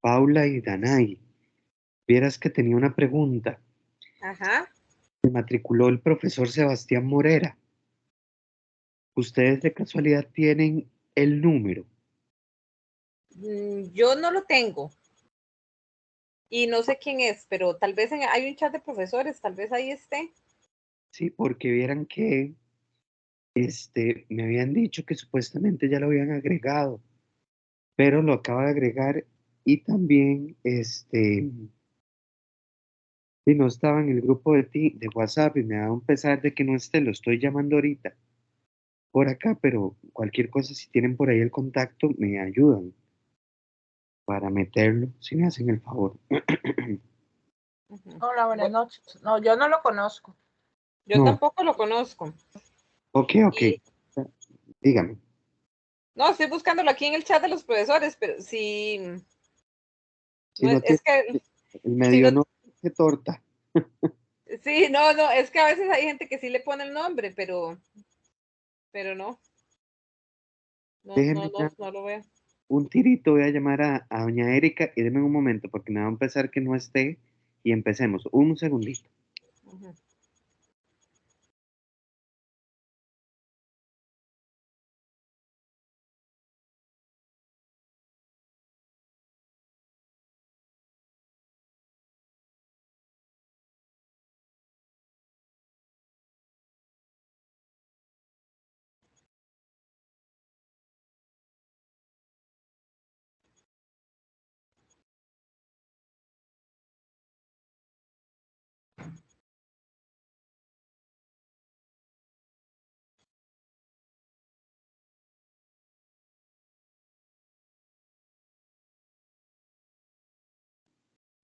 Paula y Danay, vieras que tenía una pregunta. Ajá. Se matriculó el profesor Sebastián Morera. ¿Ustedes de casualidad tienen el número? Yo no lo tengo y no sé quién es, pero tal vez hay un chat de profesores, tal vez ahí esté. Sí, porque vieran que me habían dicho que supuestamente ya lo habían agregado, pero lo acaba de agregar y también y no estaba en el grupo de WhatsApp y me da un pesar de que no esté, lo estoy llamando ahorita por acá, pero cualquier cosa, si tienen por ahí el contacto, me ayudan para meterlo, si me hacen el favor. Hola, buenas noches. No, yo no lo conozco. Yo No, tampoco lo conozco. ok, Y dígame. no, estoy buscándolo aquí en el chat de los profesores, pero sí, Si no, no tiene es que, el si no, medio no, qué torta. sí, no, es que a veces hay gente que sí le pone el nombre, pero Déjenme ya no lo veo. un tirito, voy a llamar a doña Erika y denme un momento porque me va a empezar que no esté y empecemos. Un segundito. Ujú.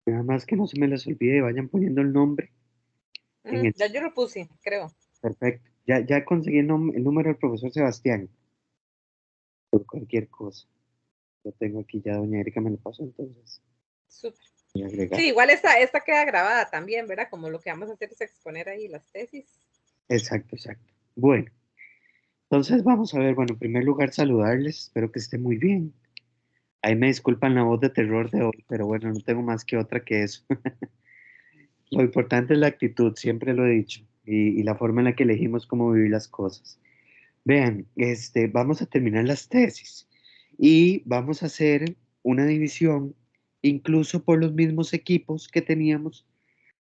Nada más que no se me les olvide, vayan poniendo el nombre en el... Ya yo lo puse, creo. Perfecto. Ya conseguí el número del profesor Sebastián, por cualquier cosa. Lo tengo aquí ya, doña Erika me lo pasó, entonces Súper. voy a agregar. Sí, igual esta queda grabada también, ¿verdad? Como lo que vamos a hacer es exponer ahí las tesis. Exacto, exacto. Bueno, entonces vamos a ver, bueno, en primer lugar saludarles, espero que esté muy bien. Ahí me disculpan la voz de terror de hoy, pero bueno, no tengo más que otra que eso. Lo importante es la actitud, siempre lo he dicho, y la forma en la que elegimos cómo vivir las cosas. Vean, vamos a terminar las tesis y vamos a hacer una división, incluso por los mismos equipos que teníamos,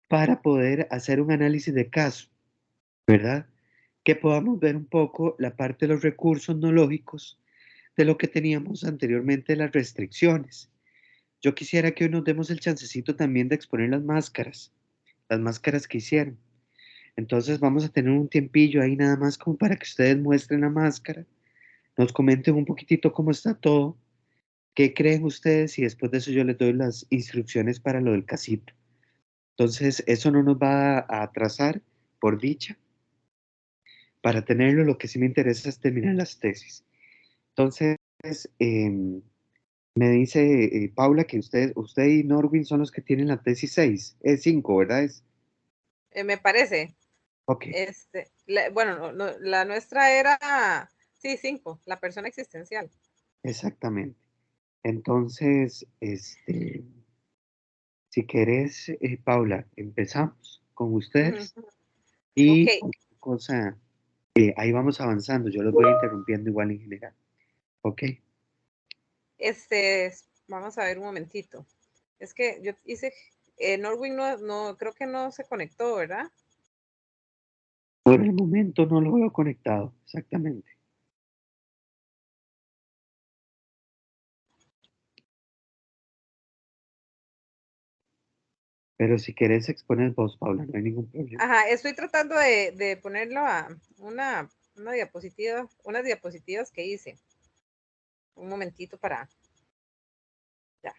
para poder hacer un análisis de caso, ¿verdad? Que podamos ver un poco la parte de los recursos no lógicos de lo que teníamos anteriormente, las restricciones. Yo quisiera que hoy nos demos el chancecito también de exponer las máscaras que hicieron. Entonces vamos a tener un tiempillo ahí nada más como para que ustedes muestren la máscara, nos comenten un poquitito cómo está todo, qué creen ustedes y después de eso yo les doy las instrucciones para lo del casito. Entonces eso no nos va a atrasar, por dicha, para tenerlo. Lo que sí me interesa es terminar las tesis. Entonces, em, me dice Paula que usted y Norwin son los que tienen la tesis 6, es 5, ¿verdad? Me parece. Ok, Bueno, la nuestra era, sí, 5, la persona existencial. exactamente. Entonces, si querés, Paula, empezamos con ustedes Ujú. Ok, y cualquier cosa, ahí vamos avanzando. Yo los voy interrumpiendo igual en general. Ok, vamos a ver un momentito. Es que yo hice, Norwin creo que no se conectó, ¿verdad? por el momento no lo veo conectado, exactamente. Pero si querés exponer vos, Paula, no hay ningún problema. Ajá, estoy tratando de ponerlo a una diapositiva, unas diapositivas que hice. Un momentito para, ya.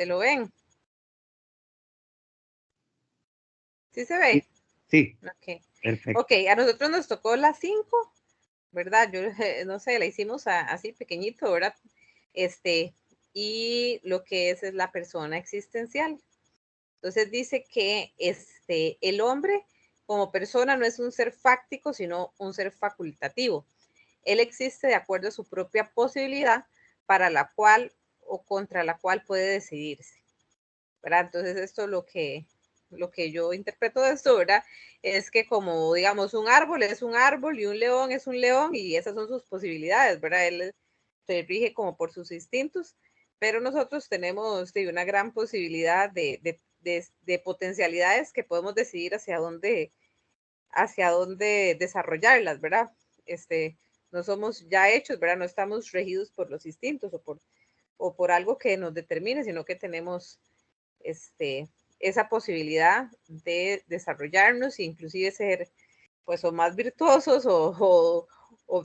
¿Lo ven? ¿Sí se Sí, ve? sí, Ok. perfecto. Ok, a nosotros nos tocó las 5, ¿verdad? Yo no sé, la hicimos así pequeñito, ¿verdad? Y lo que es la persona existencial. Entonces dice que el hombre como persona no es un ser fáctico, sino un ser facultativo. Él existe de acuerdo a su propia posibilidad para la cual o contra la cual puede decidirse, ¿verdad? Entonces esto lo que yo interpreto de esto, ¿verdad? Es que como, digamos, un árbol es un árbol y un león es un león y esas son sus posibilidades, ¿verdad? Él se rige como por sus instintos, pero nosotros tenemos una gran posibilidad de potencialidades que podemos decidir hacia dónde desarrollarlas, ¿verdad? No somos ya hechos, ¿verdad? No estamos regidos por los instintos o por algo que nos determine, sino que tenemos esa posibilidad de desarrollarnos e inclusive ser pues o más virtuosos o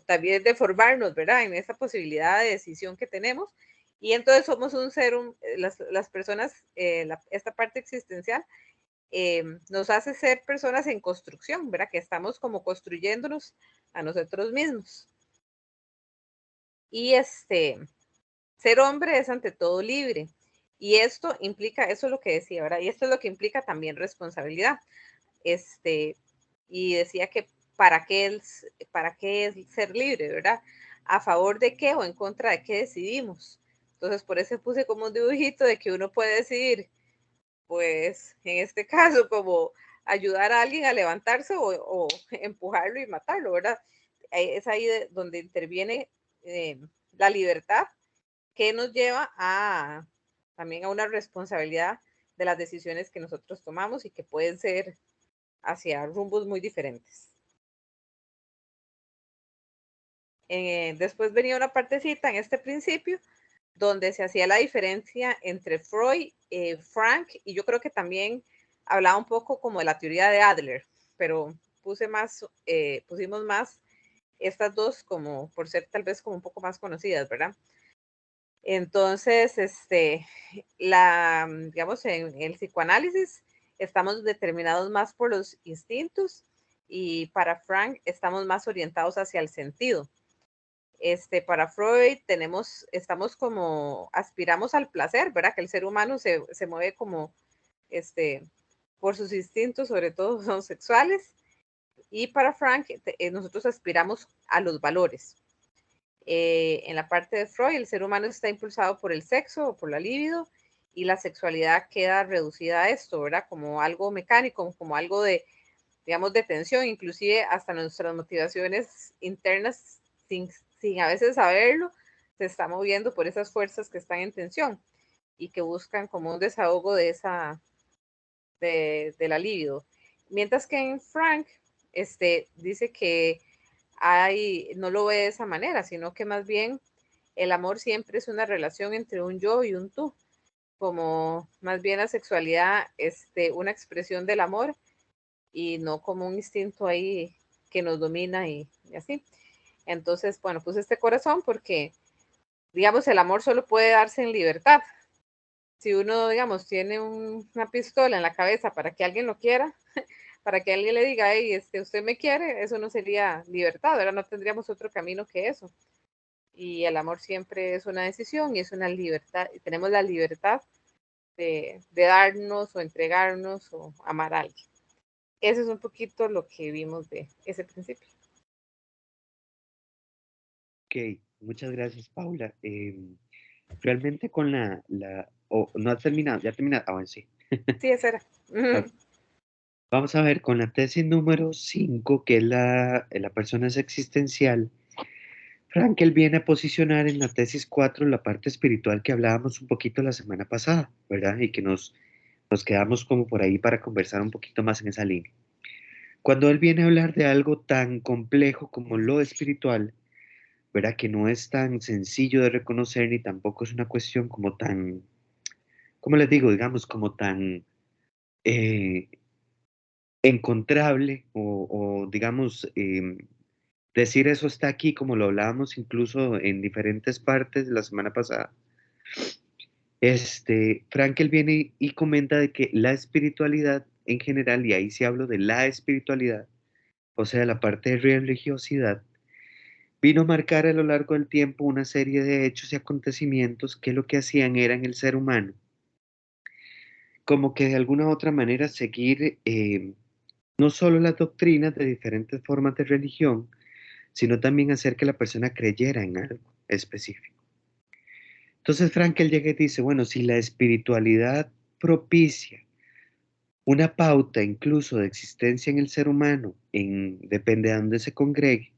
también de formarnos, ¿verdad? En esa posibilidad de decisión que tenemos. Y entonces somos un ser, las personas, esta parte existencial nos hace ser personas en construcción, ¿verdad? Que estamos como construyéndonos a nosotros mismos. Y ser hombre es ante todo libre. Y esto implica, eso es lo que decía, ¿verdad? Y esto es lo que implica también responsabilidad. Y decía que para qué es ser libre, ¿verdad? ¿A favor de qué o en contra de qué decidimos? Entonces, por eso puse como un dibujito de que uno puede decidir, pues, en este caso, como ayudar a alguien a levantarse o empujarlo y matarlo, ¿verdad? Es ahí donde interviene la libertad que nos lleva también a una responsabilidad de las decisiones que nosotros tomamos y que pueden ser hacia rumbos muy diferentes. Después venía una partecita en este principio donde se hacía la diferencia entre Freud, Frank, y yo creo que también hablaba un poco como de la teoría de Adler, pero pusimos más estas dos como por ser tal vez como un poco más conocidas, ¿verdad? Entonces, digamos, en el psicoanálisis estamos determinados más por los instintos y para Frank estamos más orientados hacia el sentido. Para Freud estamos como, aspiramos al placer, ¿verdad? Que el ser humano se mueve como, por sus instintos, sobre todo son sexuales. Y para Frank, nosotros aspiramos a los valores. En la parte de Freud, el ser humano está impulsado por el sexo o por la libido y la sexualidad queda reducida a esto, ¿verdad? Como algo mecánico, como algo de, digamos, de tensión, inclusive hasta nuestras motivaciones internas, sin a veces saberlo, se está moviendo por esas fuerzas que están en tensión y que buscan como un desahogo de la libido. Mientras que en Frank, dice que no lo ve de esa manera, sino que más bien el amor siempre es una relación entre un yo y un tú, como más bien la sexualidad, una expresión del amor y no como un instinto ahí que nos domina y así. Entonces, bueno, puse este corazón porque, digamos, el amor solo puede darse en libertad. Si uno, digamos, tiene una pistola en la cabeza para que alguien lo quiera, para que alguien le diga, hey, usted me quiere, eso no sería libertad, ahora no tendríamos otro camino que eso. Y el amor siempre es una decisión y es una libertad, y tenemos la libertad de darnos o entregarnos o amar a alguien. Eso es un poquito lo que vimos de ese principio. Ok, muchas gracias, Paula. Realmente con no has terminado, ya terminaste, bueno, sí. Sí, esa era. Ok. Vamos a ver, con la tesis número 5, que es la persona es existencial, Frankel viene a posicionar en la tesis 4 la parte espiritual que hablábamos un poquito la semana pasada, ¿verdad? Y que nos quedamos como por ahí para conversar un poquito más en esa línea. Cuando él viene a hablar de algo tan complejo como lo espiritual, ¿verdad? Que no es tan sencillo de reconocer ni tampoco es una cuestión como tan, ¿cómo les digo? Digamos, como tan eh, encontrable o digamos, decir eso está aquí, como lo hablábamos incluso en diferentes partes de la semana pasada. Frankel viene y comenta de que la espiritualidad en general, y ahí sí hablo de la espiritualidad, o sea, la parte de religiosidad, vino a marcar a lo largo del tiempo una serie de hechos y acontecimientos que lo que hacían era en el ser humano, como que de alguna u otra manera seguir no solo las doctrinas de diferentes formas de religión, sino también hacer que la persona creyera en algo específico. Entonces Frankel llega y dice, bueno, si la espiritualidad propicia una pauta incluso de existencia en el ser humano, depende de dónde se congregue,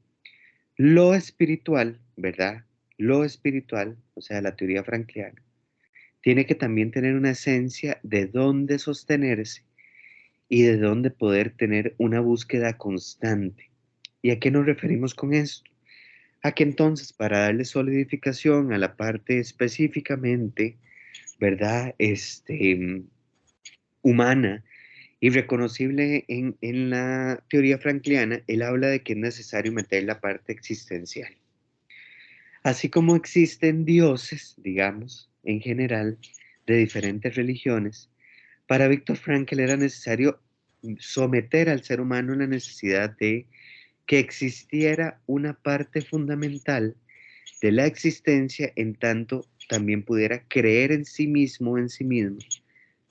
lo espiritual, ¿verdad? Lo espiritual, o sea, la teoría frankliana, tiene que también tener una esencia de dónde sostenerse y de dónde poder tener una búsqueda constante. ¿Y a qué nos referimos con esto? A que entonces, para darle solidificación a la parte específicamente, ¿verdad? Humana y reconocible en la teoría frankliana, él habla de que es necesario meter la parte existencial. Así como existen dioses, digamos, en general, de diferentes religiones, para Viktor Frankl era necesario someter al ser humano en la necesidad de que existiera una parte fundamental de la existencia en tanto también pudiera creer en sí mismo, en sí mismo,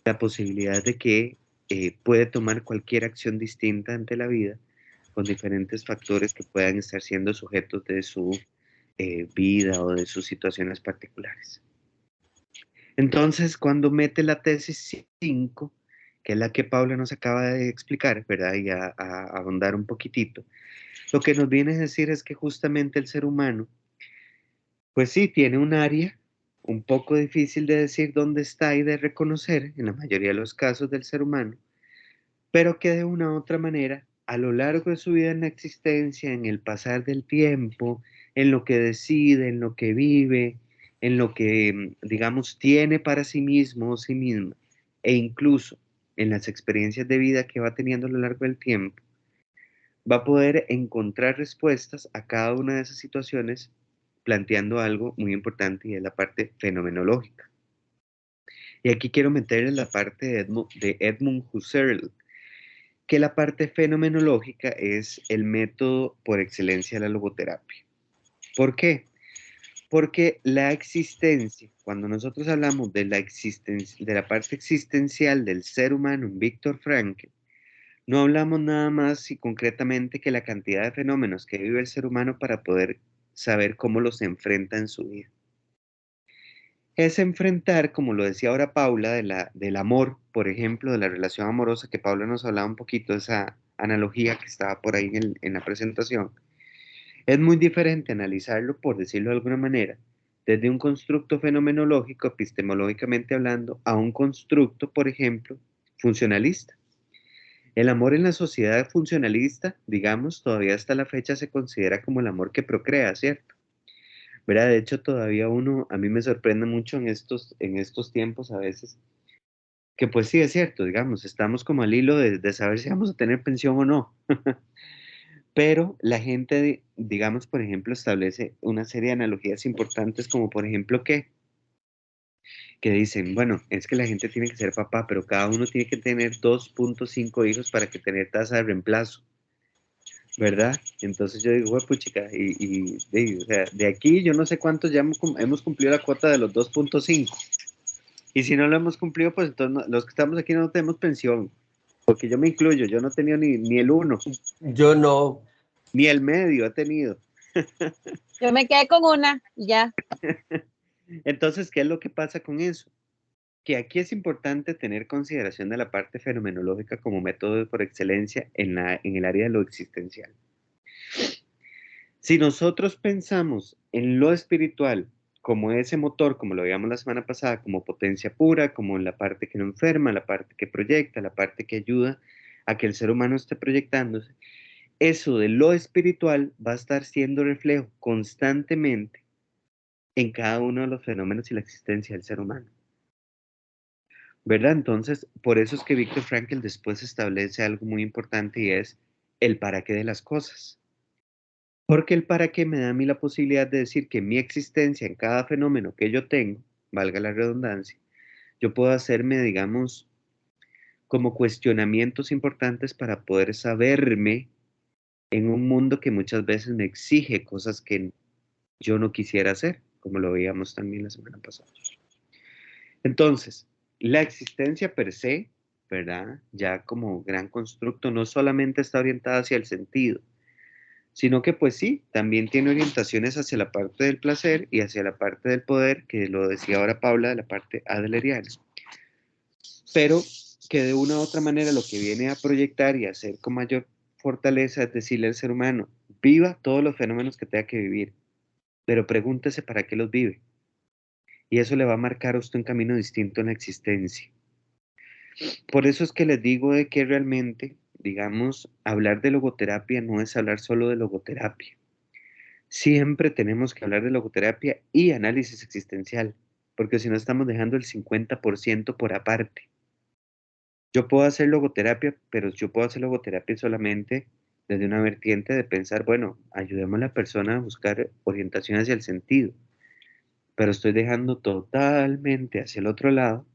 la posibilidad de que puede tomar cualquier acción distinta ante la vida con diferentes factores que puedan estar siendo sujetos de su vida o de sus situaciones particulares. Entonces, cuando mete la tesis 5, que es la que Paula nos acaba de explicar, ¿verdad? Y a ahondar un poquitito, lo que nos viene a decir es que justamente el ser humano, pues sí, tiene un área un poco difícil de decir dónde está y de reconocer en la mayoría de los casos del ser humano, pero que de una u otra manera, a lo largo de su vida en la existencia, en el pasar del tiempo, en lo que decide, en lo que vive, en lo que, digamos, tiene para sí mismo o sí misma, e incluso en las experiencias de vida que va teniendo a lo largo del tiempo, va a poder encontrar respuestas a cada una de esas situaciones planteando algo muy importante y es la parte fenomenológica. Y aquí quiero meterle la parte de Edmund Husserl, que la parte fenomenológica es el método por excelencia de la logoterapia. ¿Por qué? Porque la existencia, cuando nosotros hablamos de la existencia, de la parte existencial del ser humano en Viktor Frankl, no hablamos nada más y concretamente que la cantidad de fenómenos que vive el ser humano para poder saber cómo los enfrenta en su vida. Es enfrentar, como lo decía ahora Paula, del amor, por ejemplo, de la relación amorosa, que Paula nos hablaba un poquito de esa analogía que estaba por ahí en la presentación. Es muy diferente analizarlo, por decirlo de alguna manera, desde un constructo fenomenológico, epistemológicamente hablando, a un constructo, por ejemplo, funcionalista. El amor en la sociedad funcionalista, digamos, todavía hasta la fecha se considera como el amor que procrea, ¿cierto? ¿Verdad? De hecho, todavía a mí me sorprende mucho en estos tiempos a veces, que pues sí es cierto, digamos, estamos como al hilo de saber si vamos a tener pensión o no. Pero la gente, digamos, por ejemplo, establece una serie de analogías importantes como por ejemplo que dicen, bueno, es que la gente tiene que ser papá, pero cada uno tiene que tener 2.5 hijos para que tener tasa de reemplazo, ¿verdad? Entonces yo digo, puchica, o sea, de aquí yo no sé cuántos ya hemos cumplido la cuota de los 2.5. Y si no lo hemos cumplido, pues entonces los que estamos aquí no tenemos pensión, porque yo me incluyo, yo no he tenido ni el uno, Yo no. ni el medio he tenido. Yo me quedé con una y ya. Entonces, ¿qué es lo que pasa con eso? Que aquí es importante tener consideración de la parte fenomenológica como método por excelencia en el área de lo existencial. Si nosotros pensamos en lo espiritual como ese motor, como lo veíamos la semana pasada, como potencia pura, como la parte que no enferma, la parte que proyecta, la parte que ayuda a que el ser humano esté proyectándose, eso de lo espiritual va a estar siendo reflejo constantemente en cada uno de los fenómenos y la existencia del ser humano. ¿Verdad? Entonces, por eso es que Viktor Frankl después establece algo muy importante y es el para qué de las cosas. Porque el para qué me da a mí la posibilidad de decir que mi existencia en cada fenómeno que yo tengo, valga la redundancia, yo puedo hacerme, digamos, como cuestionamientos importantes para poder saberme en un mundo que muchas veces me exige cosas que yo no quisiera hacer, como lo veíamos también la semana pasada. Entonces, la existencia per se, ¿verdad? Ya como gran constructo, no solamente está orientada hacia el sentido, sino que pues sí, también tiene orientaciones hacia la parte del placer y hacia la parte del poder, que lo decía ahora Paula, de la parte adleriana. Pero que de una u otra manera lo que viene a proyectar y a hacer con mayor fortaleza es decirle al ser humano, viva todos los fenómenos que tenga que vivir, pero pregúntese para qué los vive. Y eso le va a marcar a usted un camino distinto en la existencia. Por eso es que les digo de que realmente, digamos, hablar de logoterapia no es hablar solo de logoterapia. Siempre tenemos que hablar de logoterapia y análisis existencial, porque si no estamos dejando el 50% por aparte. Yo puedo hacer logoterapia, pero yo puedo hacer logoterapia solamente desde una vertiente de pensar, bueno, ayudemos a la persona a buscar orientación hacia el sentido, pero estoy dejando totalmente hacia el otro lado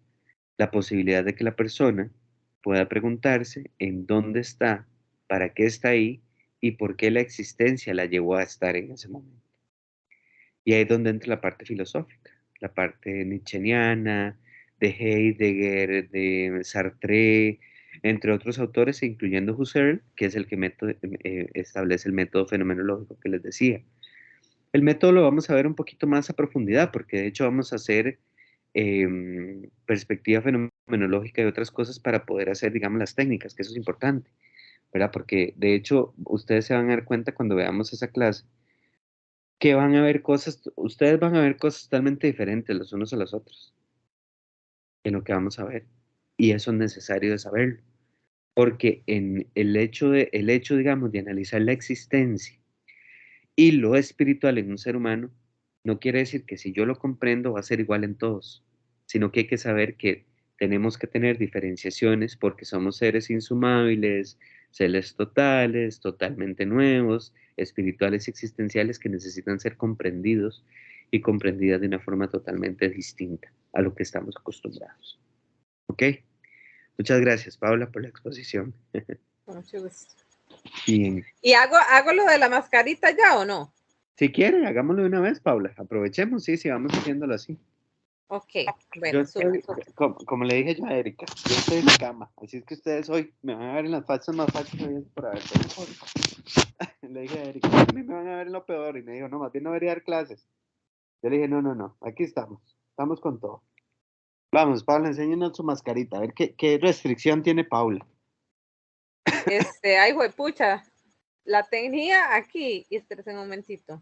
la posibilidad de que la persona pueda preguntarse en dónde está, para qué está ahí y por qué la existencia la llevó a estar en ese momento. Y ahí es donde entra la parte filosófica, la parte nietzscheana, de Heidegger, de Sartre, entre otros autores, incluyendo Husserl, que es el que establece el método fenomenológico que les decía. El método lo vamos a ver un poquito más a profundidad, porque de hecho vamos a hacer perspectiva fenomenológica y otras cosas para poder hacer, digamos, las técnicas, que eso es importante, ¿verdad? Porque de hecho ustedes se van a dar cuenta cuando veamos esa clase que van a ver cosas, ustedes van a ver cosas totalmente diferentes los unos a los otros en lo que vamos a ver. Y eso es necesario de saberlo, porque en el hecho, digamos, de analizar la existencia y lo espiritual en un ser humano, no quiere decir que si yo lo comprendo va a ser igual en todos, sino que hay que saber que tenemos que tener diferenciaciones porque somos seres insumables, seres totales, totalmente nuevos, espirituales y existenciales que necesitan ser comprendidos y comprendidas de una forma totalmente distinta a lo que estamos acostumbrados. ¿Ok? Muchas gracias, Paula, por la exposición. Con mucho gusto. Bien. ¿Y hago lo de la mascarita ya o no? Si quieren, hagámoslo de una vez, Paula. Aprovechemos, sí, vamos haciéndolo así. Ok, Yo bueno, súper. estoy, como le dije yo a Erika, yo estoy en la cama, así es que ustedes hoy me van a ver en las fachas más fáciles por haber tenido. Le dije a Erika, a mí me van a ver en lo peor, y me dijo, no, más bien no debería dar clases. Yo le dije, no, aquí estamos con todo. Vamos, Paula, enséñenos su mascarita, a ver qué restricción tiene Paula. Ay, juepucha, la tenía aquí, y espérese un momentito.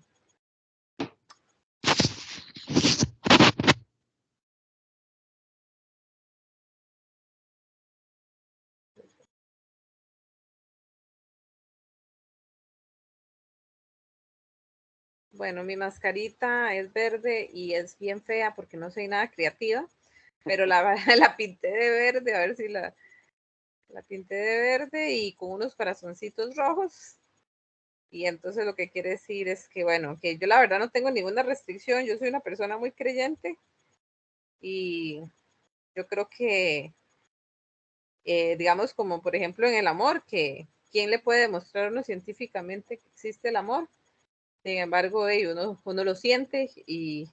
Bueno, mi mascarita es verde y es bien fea porque no soy nada creativa, pero la pinté de verde, a ver si la pinté de verde y con unos corazoncitos rojos. Y entonces lo que quiere decir es que, bueno, que yo la verdad no tengo ninguna restricción, yo soy una persona muy creyente y yo creo que, digamos, como por ejemplo en el amor, que ¿quién le puede demostrar a uno científicamente que existe el amor? Sin embargo, uno lo siente y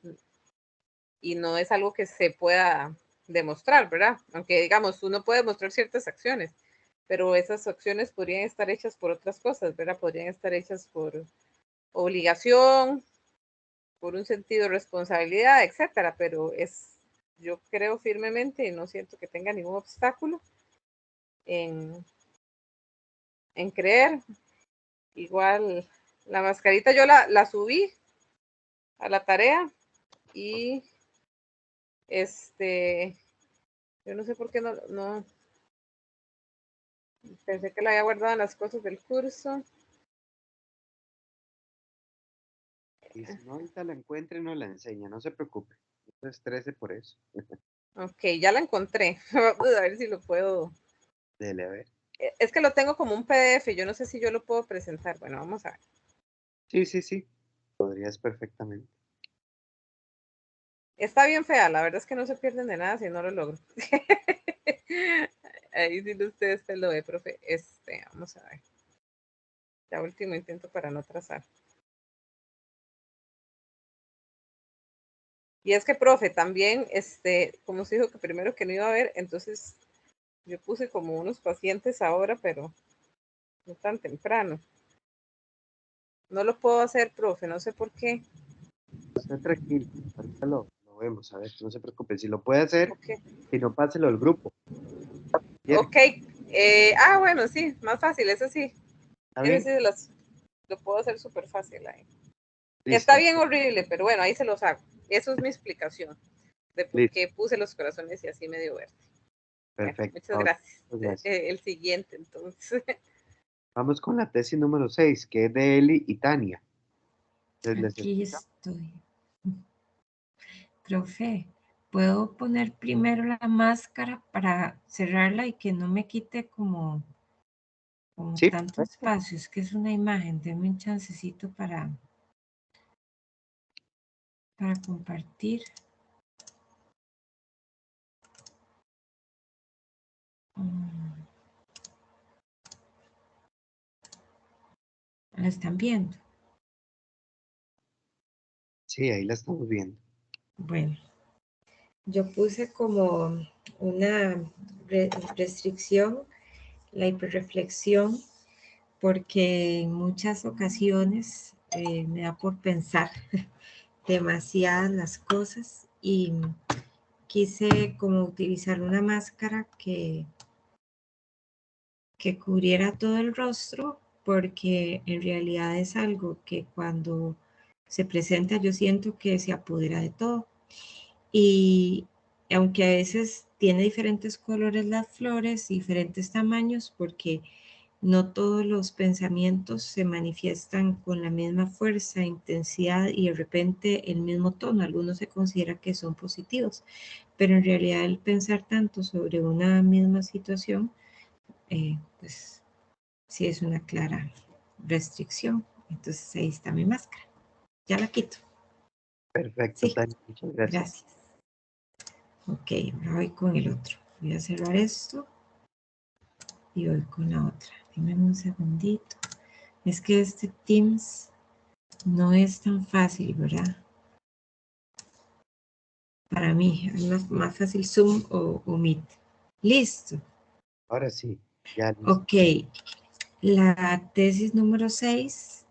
no es algo que se pueda demostrar, ¿verdad? Aunque digamos, uno puede demostrar ciertas acciones, pero esas acciones podrían estar hechas por otras cosas, ¿verdad? Podrían estar hechas por obligación, por un sentido de responsabilidad, etcétera, pero yo creo firmemente y no siento que tenga ningún obstáculo en creer. Igual la mascarita yo la subí a la tarea y yo no sé por qué no pensé que la había guardado en las cosas del curso. Y si no, ahorita la encuentre, no la enseña, no se preocupe. No se estrese por eso. Ok, ya la encontré. Vamos a ver si lo puedo. Dele, a ver. Es que lo tengo como un PDF, yo no sé si yo lo puedo presentar. Bueno, vamos a ver. Sí. Podrías perfectamente. Está bien fea, la verdad es que no se pierden de nada si no lo logro. Ahí sí ustedes se lo ve, profe. Vamos a ver. Ya último intento para no trazar. Y es que, profe, también, como se dijo que primero que no iba a ver, entonces yo puse como unos pacientes ahora, pero no tan temprano. No lo puedo hacer, profe, no sé por qué. Está tranquilo, ahorita lo vemos, a ver, no se preocupe. Si lo puede hacer, Ok. si no, páselo al grupo. ¿Quiere? Ok. Bueno, sí, más fácil, eso sí. ¿Está Ese bien? sí lo puedo hacer súper fácil ahí. Listo, Está bien horrible, pero bueno, ahí se los hago. Eso es mi explicación de por listo, qué puse los corazones y así medio verde. Bueno, perfecto. muchas Ahora, gracias. muchas gracias. El siguiente, entonces. Vamos con la tesis número 6, que es de Eli y Tania. Les Aquí escucha. estoy. Profe, ¿puedo poner primero la máscara para cerrarla y que no me quite como Sí, tanto perfecto. espacio? Es que es una imagen, denme un chancecito para compartir. ¿La están viendo? Sí, ahí la estamos viendo. Bueno, yo puse como una restricción, la hiperreflexión, porque en muchas ocasiones me da por pensar demasiadas las cosas y quise como utilizar una máscara que cubriera todo el rostro, porque en realidad es algo que cuando se presenta yo siento que se apodera de todo. Y aunque a veces tiene diferentes colores las flores, diferentes tamaños, porque no todos los pensamientos se manifiestan con la misma fuerza, intensidad y de repente el mismo tono. Algunos se considera que son positivos, pero en realidad el pensar tanto sobre una misma situación, pues sí es una clara restricción. Entonces ahí está mi máscara. Ya la quito. Perfecto, Sí, Tania, muchas gracias. gracias. Ok, ahora voy con el otro. Voy a cerrar esto y voy con la otra. Dime un segundito. Es que este Teams no es tan fácil, ¿verdad? Para mí es más fácil Zoom o Meet. Listo. Ahora sí, ya listo. Ok, la tesis número 6,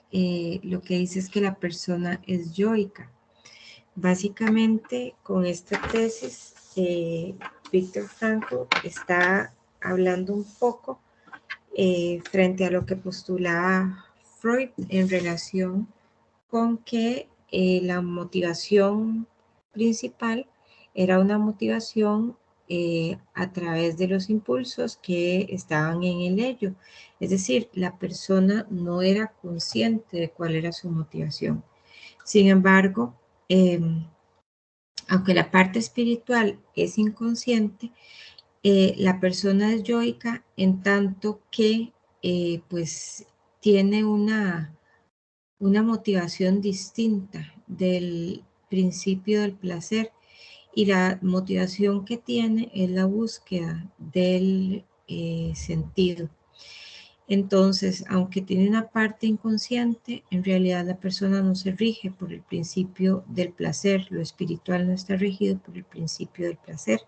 lo que dice es que la persona es yoica. Básicamente, con esta tesis, Víctor Frankl está hablando un poco frente a lo que postulaba Freud en relación con que la motivación principal era una motivación a través de los impulsos que estaban en el ello. Es decir, la persona no era consciente de cuál era su motivación. Sin embargo, aunque la parte espiritual es inconsciente, la persona es yoica en tanto que pues tiene una motivación distinta del principio del placer, y la motivación que tiene es la búsqueda del sentido. Entonces, aunque tiene una parte inconsciente, en realidad la persona no se rige por el principio del placer, lo espiritual no está regido por el principio del placer.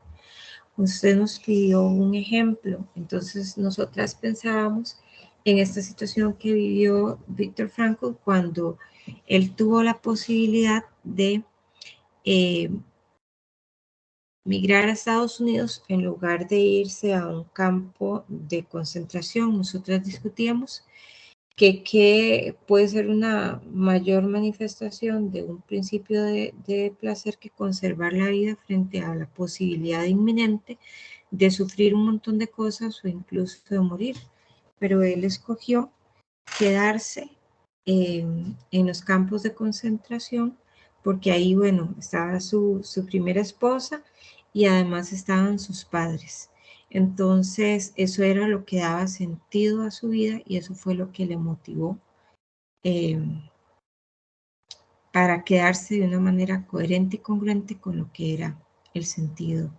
Usted nos pidió un ejemplo, entonces nosotras pensábamos en esta situación que vivió Víctor Frankl cuando él tuvo la posibilidad de migrar a Estados Unidos en lugar de irse a un campo de concentración. Nosotras discutíamos que puede ser una mayor manifestación de un principio de placer que conservar la vida frente a la posibilidad inminente de sufrir un montón de cosas o incluso de morir. Pero él escogió quedarse en los campos de concentración porque ahí, bueno, estaba su primera esposa y además estaban sus padres. Entonces, eso era lo que daba sentido a su vida y eso fue lo que le motivó eh, para quedarse de una manera coherente y congruente con lo que era el sentido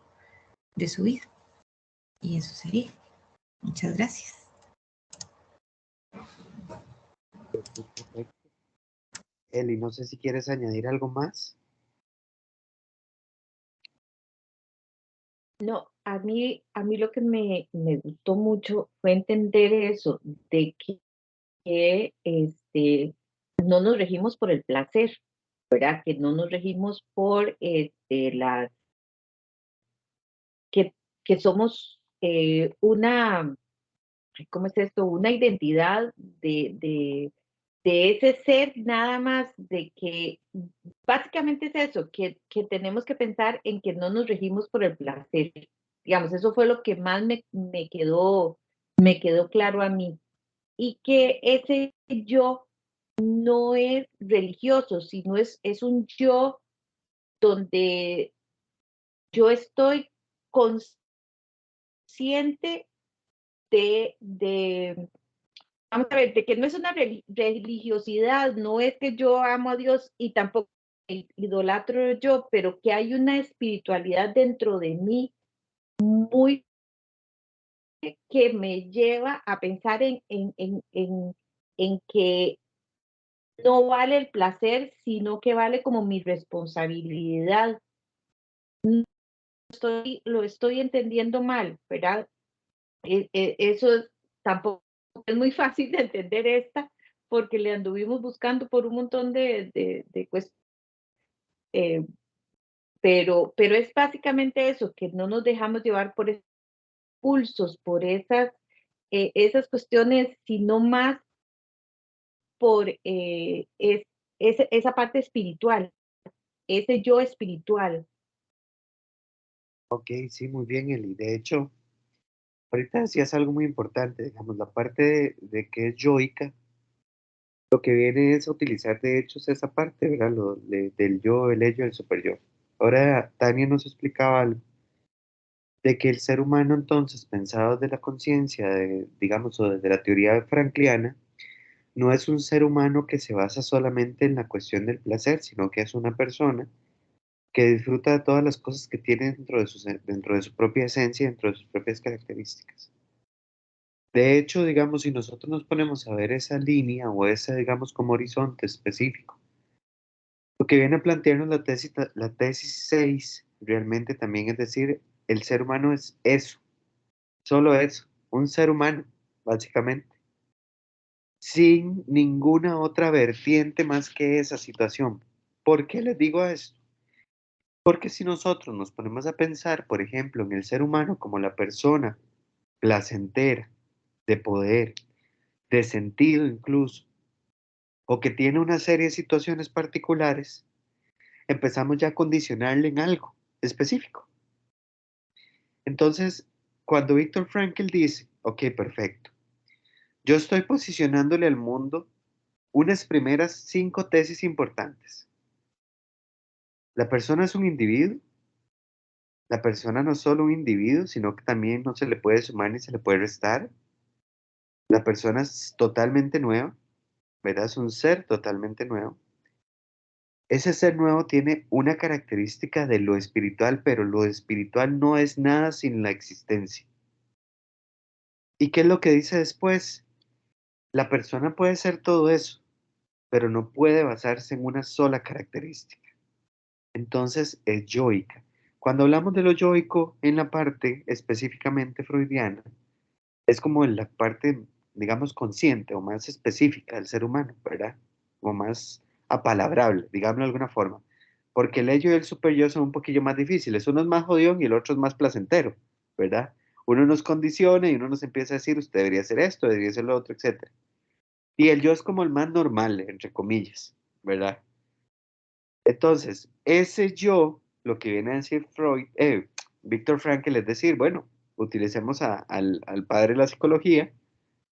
de su vida. Y eso sería. Muchas gracias. Sí, perfecto. Eli, no sé si quieres añadir algo más. No, a mí lo que me gustó mucho fue entender eso, de que no nos regimos por el placer, ¿verdad? Que no nos regimos por que, que somos una, ¿cómo es esto? Una identidad de ese ser nada más, de que básicamente es eso, que tenemos que pensar en que no nos regimos por el placer. Digamos, eso fue lo que más me quedó claro a mí. Y que ese yo no es religioso, sino es un yo donde yo estoy consciente de vamos a ver, de que no es una religiosidad, no es que yo amo a Dios y tampoco idolatro yo, pero que hay una espiritualidad dentro de mí muy que me lleva a pensar en que no vale el placer, sino que vale como mi responsabilidad. Lo estoy entendiendo mal, ¿verdad? Eso tampoco es muy fácil de entender esta, porque le anduvimos buscando por un montón de cuestiones, pero es básicamente eso, que no nos dejamos llevar por esos pulsos, por esas cuestiones, sino más por esa parte espiritual, ese yo espiritual. Ok, sí, muy bien, Eli. De hecho, ahorita decías algo muy importante, digamos, la parte de que es yoica, lo que viene es a utilizar de hecho es esa parte, ¿verdad? Del yo, el ello, el super yo. Ahora, Tania nos explicaba algo de que el ser humano entonces, pensado desde la conciencia, digamos, o desde la teoría frankliana, no es un ser humano que se basa solamente en la cuestión del placer, sino que es una persona que disfruta de todas las cosas que tiene dentro de su propia esencia, dentro de sus propias características. De hecho, digamos, si nosotros nos ponemos a ver esa línea o ese, digamos, como horizonte específico, lo que viene a plantearnos la tesis 6 realmente también es decir, el ser humano es eso, solo eso, un ser humano, básicamente, sin ninguna otra vertiente más que esa situación. ¿Por qué les digo esto? Porque si nosotros nos ponemos a pensar, por ejemplo, en el ser humano como la persona placentera, de poder, de sentido incluso, o que tiene una serie de situaciones particulares, empezamos ya a condicionarle en algo específico. Entonces, cuando Viktor Frankl dice, ok, perfecto, yo estoy posicionándole al mundo unas primeras 5 tesis importantes. La persona es un individuo, la persona no es solo un individuo, sino que también no se le puede sumar ni se le puede restar. La persona es totalmente nueva, ¿verdad? Es un ser totalmente nuevo. Ese ser nuevo tiene una característica de lo espiritual, pero lo espiritual no es nada sin la existencia. ¿Y qué es lo que dice después? La persona puede ser todo eso, pero no puede basarse en una sola característica. Entonces es yoica. Cuando hablamos de lo yoico en la parte específicamente freudiana, es como en la parte, digamos, consciente o más específica del ser humano, ¿verdad? O más apalabrable, digámoslo de alguna forma. Porque el ello y el super yo son un poquillo más difíciles. Uno es más jodión y el otro es más placentero, ¿verdad? Uno nos condiciona y uno nos empieza a decir, usted debería hacer esto, debería hacer lo otro, etc. Y el yo es como el más normal, entre comillas, ¿verdad? Entonces, ese yo, lo que viene a decir Viktor Frankl, es decir, bueno, utilicemos al padre de la psicología,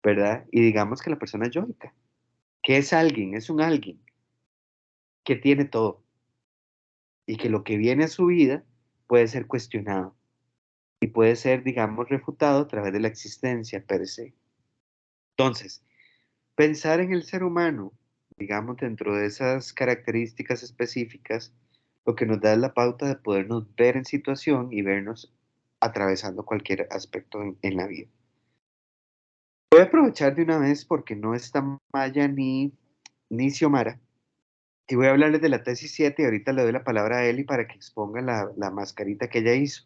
¿verdad? Y digamos que la persona es yoica, que es alguien, es un alguien que tiene todo y que lo que viene a su vida puede ser cuestionado y puede ser, digamos, refutado a través de la existencia per se. Entonces, pensar en el ser humano, digamos, dentro de esas características específicas, lo que nos da es la pauta de podernos ver en situación y vernos atravesando cualquier aspecto en la vida. Voy a aprovechar de una vez porque no está Maya ni Xiomara. Y voy a hablarles de la tesis 7 y ahorita le doy la palabra a Eli para que exponga la mascarita que ella hizo.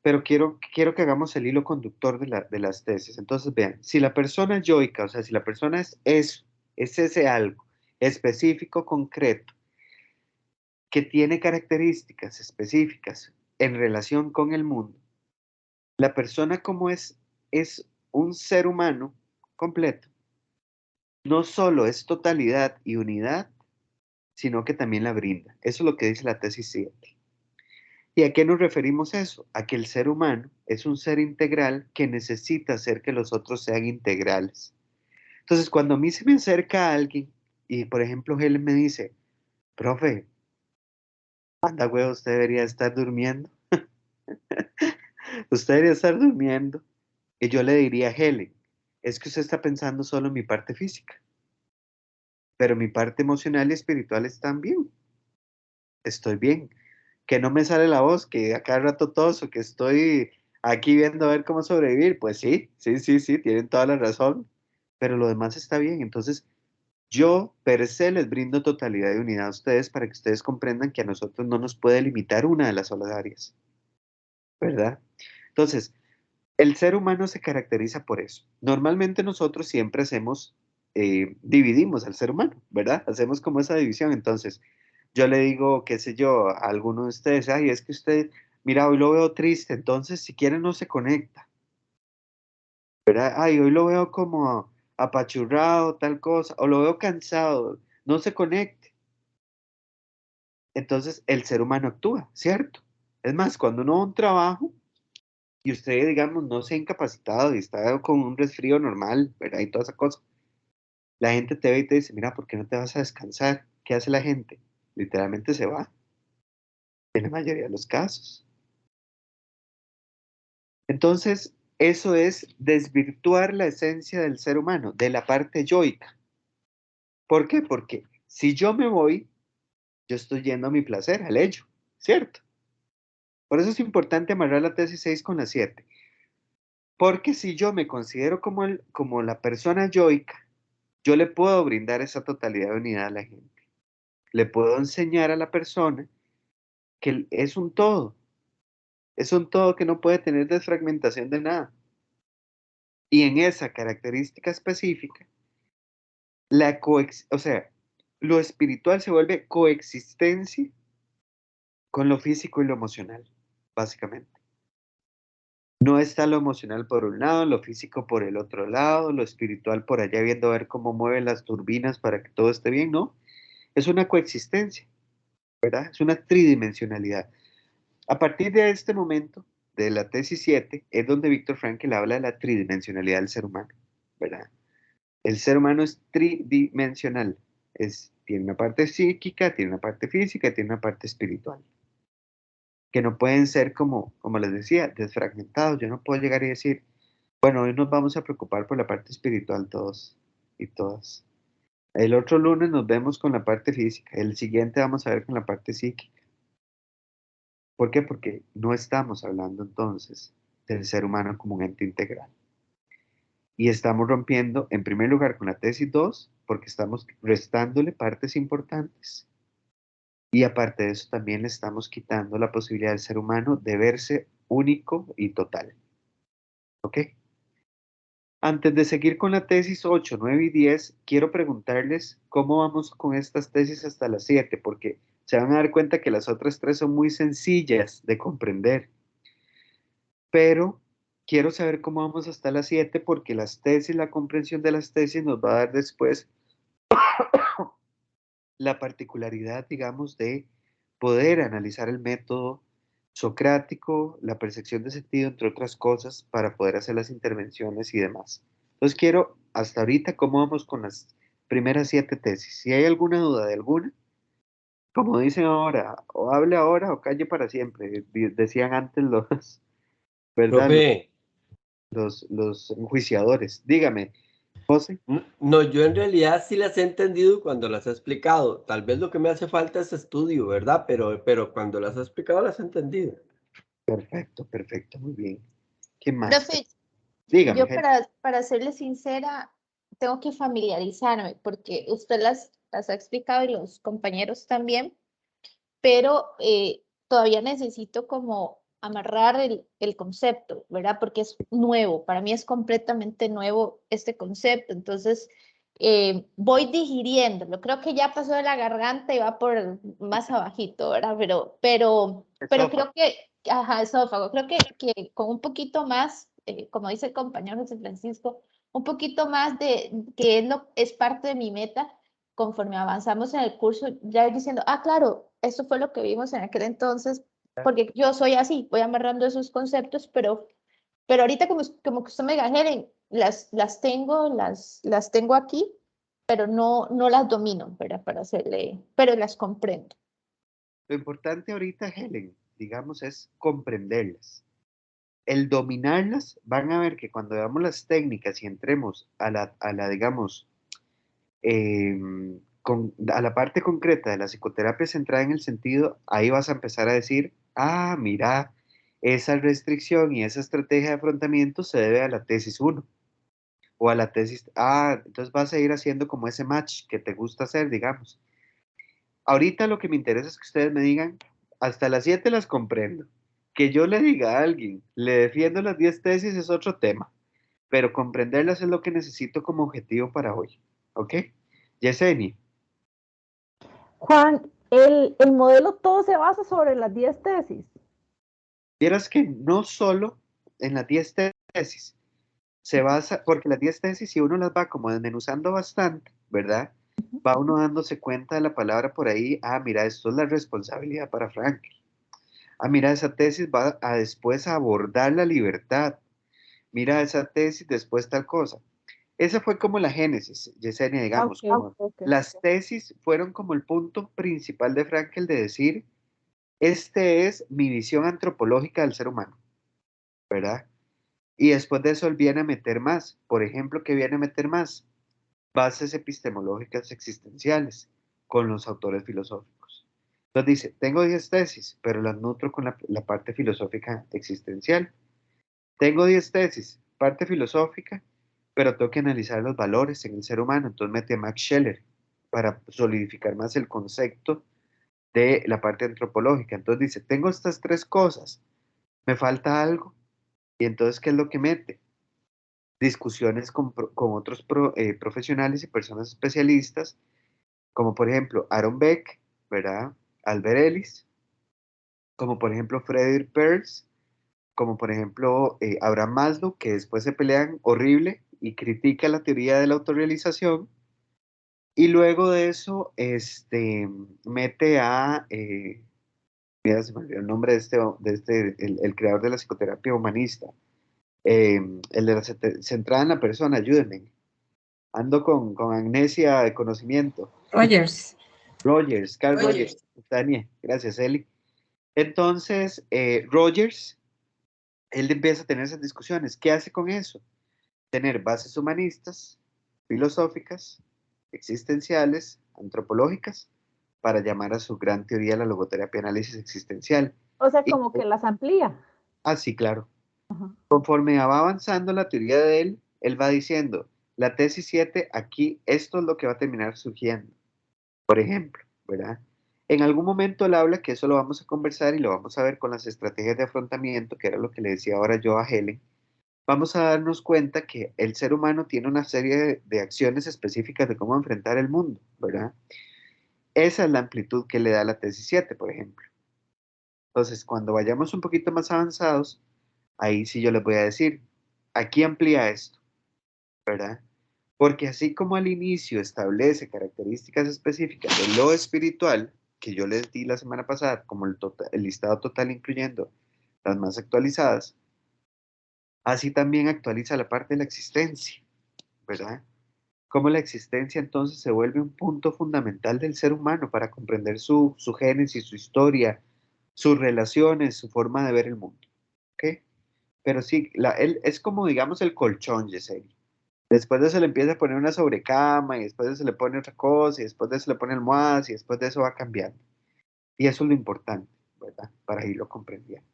Pero quiero que hagamos el hilo conductor de las tesis. Entonces, vean, si la persona yoica, o sea, si la persona es eso, es ese algo específico, concreto, que tiene características específicas en relación con el mundo, la persona como es un ser humano completo. No solo es totalidad y unidad, sino que también la brinda. Eso es lo que dice la tesis 7. ¿Y a qué nos referimos eso? A que el ser humano es un ser integral que necesita hacer que los otros sean integrales. Entonces, cuando a mí se me acerca alguien y, por ejemplo, Helen me dice, profe, anda, güey, usted debería estar durmiendo. Usted debería estar durmiendo. Y yo le diría a Helen, es que usted está pensando solo en mi parte física, pero mi parte emocional y espiritual están bien. Estoy bien. Que no me sale la voz, que a cada rato toso, que estoy aquí viendo a ver cómo sobrevivir. Pues sí, tienen toda la razón, pero lo demás está bien. Entonces, yo per se les brindo totalidad y unidad a ustedes para que ustedes comprendan que a nosotros no nos puede limitar una de las solas áreas, ¿verdad? Entonces, el ser humano se caracteriza por eso. Normalmente nosotros siempre dividimos al ser humano, ¿verdad? Hacemos como esa división. Entonces, yo le digo, qué sé yo, a alguno de ustedes, ay, es que usted, mira, hoy lo veo triste, entonces si quiere no se conecta, ¿verdad? Ay, hoy lo veo como apachurrado, tal cosa, o lo veo cansado, no se conecte. Entonces, el ser humano actúa, ¿cierto? Es más, cuando uno va a un trabajo, y usted, digamos, no se ha incapacitado y está con un resfrío normal, ¿verdad? Y toda esa cosa. La gente te ve y te dice, mira, ¿por qué no te vas a descansar? ¿Qué hace la gente? Literalmente se va, en la mayoría de los casos. Entonces, eso es desvirtuar la esencia del ser humano, de la parte yoica. ¿Por qué? Porque si yo me voy, yo estoy yendo a mi placer, al hecho, ¿cierto? Por eso es importante amarrar la tesis 6 con la 7. Porque si yo me considero como la persona yoica, yo le puedo brindar esa totalidad de unidad a la gente. Le puedo enseñar a la persona que es un todo. Es un todo que no puede tener desfragmentación de nada. Y en esa característica específica, o sea, lo espiritual se vuelve coexistencia con lo físico y lo emocional, básicamente. No está lo emocional por un lado, lo físico por el otro lado, lo espiritual por allá viendo a ver cómo mueven las turbinas para que todo esté bien, ¿no? Es una coexistencia, ¿verdad? Es una tridimensionalidad. A partir de este momento, de la tesis 7, es donde Viktor Frankl habla de la tridimensionalidad del ser humano, ¿verdad? El ser humano es tridimensional, tiene una parte psíquica, tiene una parte física, tiene una parte espiritual, que no pueden ser como les decía, desfragmentados. Yo no puedo llegar y decir, bueno, hoy nos vamos a preocupar por la parte espiritual todos y todas. El otro lunes nos vemos con la parte física, el siguiente vamos a ver con la parte psíquica. ¿Por qué? Porque no estamos hablando entonces del ser humano como un ente integral. Y estamos rompiendo, en primer lugar, con la tesis 2, porque estamos restándole partes importantes. Y aparte de eso, también le estamos quitando la posibilidad del ser humano de verse único y total. ¿Ok? Antes de seguir con la tesis 8, 9 y 10, quiero preguntarles cómo vamos con estas tesis hasta las 7, porque se van a dar cuenta que las otras 3 son muy sencillas de comprender. Pero quiero saber cómo vamos hasta las 7 porque las tesis, la comprensión de las tesis nos va a dar después la particularidad, digamos, de poder analizar el método socrático, la percepción de sentido, entre otras cosas, para poder hacer las intervenciones y demás. Entonces quiero, hasta ahorita, cómo vamos con las primeras 7 tesis. Si hay alguna duda de alguna, como dicen ahora, o hable ahora o calle para siempre, decían antes los, ¿verdad? Profe, Los enjuiciadores. Dígame, José. no, yo en realidad sí las he entendido cuando las he explicado. Tal vez lo que me hace falta es estudio, ¿verdad? Pero cuando las he explicado las he entendido. Perfecto, perfecto, muy bien. ¿Qué más? Profe, Dígame, Yo Helen. para serle sincera, tengo que familiarizarme porque usted las ha explicado y los compañeros también, pero todavía necesito como amarrar el concepto, ¿verdad? Porque es nuevo, para mí es completamente nuevo este concepto, entonces voy digiriéndolo, creo que ya pasó de la garganta y va por más abajito, ¿verdad? Pero creo que, ajá, esófago, creo que con un poquito más, como dice el compañero José Francisco, un poquito más de que es parte de mi meta, conforme avanzamos en el curso, ya ir diciendo, ah, claro, eso fue lo que vimos en aquel entonces, porque yo soy así, voy amarrando esos conceptos, pero ahorita como que usted me diga, Helen, las tengo aquí, pero no las domino, ¿verdad? Para hacerle, pero las comprendo. Lo importante ahorita, Helen, digamos, es comprenderlas. El dominarlas, van a ver que cuando veamos las técnicas y entremos digamos, a la parte concreta de la psicoterapia centrada en el sentido, ahí vas a empezar a decir, ah, mira, esa restricción y esa estrategia de afrontamiento se debe a la tesis 1 o a la tesis, entonces vas a ir haciendo como ese match que te gusta hacer, digamos. Ahorita lo que me interesa es que ustedes me digan, hasta las 7 las comprendo. Que yo le diga a alguien, le defiendo las 10 tesis es otro tema, pero comprenderlas es lo que necesito como objetivo para hoy. ¿Ok? Yesenia. Juan, el modelo todo se basa sobre las 10 tesis. Vieras que no solo en las 10 tesis se basa, porque las 10 tesis, si uno las va como desmenuzando bastante, ¿verdad? Va uno dándose cuenta de la palabra por ahí, mira, esto es la responsabilidad para Frankel. Mira, esa tesis va a después abordar la libertad. Mira, esa tesis después tal cosa. Esa fue como la génesis, Yesenia, digamos. Las tesis fueron como el punto principal de Frankel de decir, este es mi visión antropológica del ser humano, ¿verdad? Y después de eso él viene a meter más. Por ejemplo, ¿qué viene a meter más? Bases epistemológicas existenciales con los autores filosóficos. Entonces dice, tengo 10 tesis, pero las nutro con la parte filosófica existencial. Tengo 10 tesis, parte filosófica, pero tengo que analizar los valores en el ser humano. Entonces mete a Max Scheler para solidificar más el concepto de la parte antropológica. Entonces dice, tengo estas tres cosas, me falta algo. Y entonces, ¿qué es lo que mete? Discusiones con otros profesionales y personas especialistas, como por ejemplo Aaron Beck, ¿verdad? Albert Ellis, como por ejemplo Frederick Perls, como por ejemplo Abraham Maslow, que después se pelean horrible y critica la teoría de la autorrealización, y luego de eso mete mira, se me olvidó el nombre el creador de la psicoterapia humanista, el de la centrada en la persona, ayúdenme, ando con amnesia de conocimiento. Rogers. Carl Rogers, Tania, gracias, Eli. Entonces, Rogers, él empieza a tener esas discusiones. ¿Qué hace con eso? Tener bases humanistas, filosóficas, existenciales, antropológicas, para llamar a su gran teoría la logoterapia análisis existencial. O sea, Y, como que las amplía. sí, claro. Ajá. Conforme va avanzando la teoría de él va diciendo, la tesis 7, aquí esto es lo que va a terminar surgiendo. Por ejemplo, ¿verdad? En algún momento él habla, que eso lo vamos a conversar y lo vamos a ver con las estrategias de afrontamiento, que era lo que le decía ahora yo a Helen. Vamos a darnos cuenta que el ser humano tiene una serie de acciones específicas de cómo enfrentar el mundo, ¿verdad? Esa es la amplitud que le da la tesis 7, por ejemplo. Entonces, cuando vayamos un poquito más avanzados, ahí sí yo les voy a decir, aquí amplía esto, ¿verdad? Porque así como al inicio establece características específicas de lo espiritual, que yo les di la semana pasada, como el listado total incluyendo las más actualizadas, así también actualiza la parte de la existencia, ¿verdad? Cómo la existencia entonces se vuelve un punto fundamental del ser humano para comprender su génesis, su historia, sus relaciones, su forma de ver el mundo, ¿ok? Pero sí, él es como, digamos, el colchón, Yesenia. Después de eso le empieza a poner una sobrecama y después de eso le pone otra cosa y después de eso le pone almohadas y después de eso va cambiando. Y eso es lo importante, ¿verdad? Para irlo comprendiendo.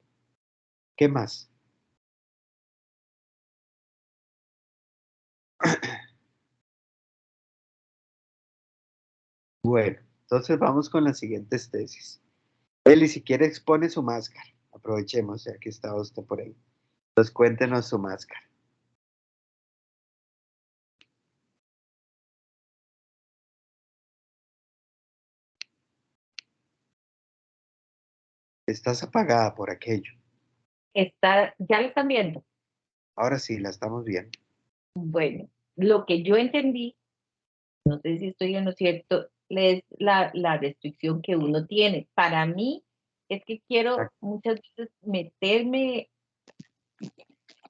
¿Qué más? Bueno, entonces vamos con las siguientes tesis. Eli, si quiere expone su máscara. Aprovechemos, ya que está usted por ahí. Entonces cuéntenos su máscara. Estás apagada por aquello. ¿Ya lo están viendo? Ahora sí, la estamos viendo. Bueno, lo que yo entendí, no sé si estoy en lo cierto, es la restricción que uno tiene. Para mí es que quiero muchas veces meterme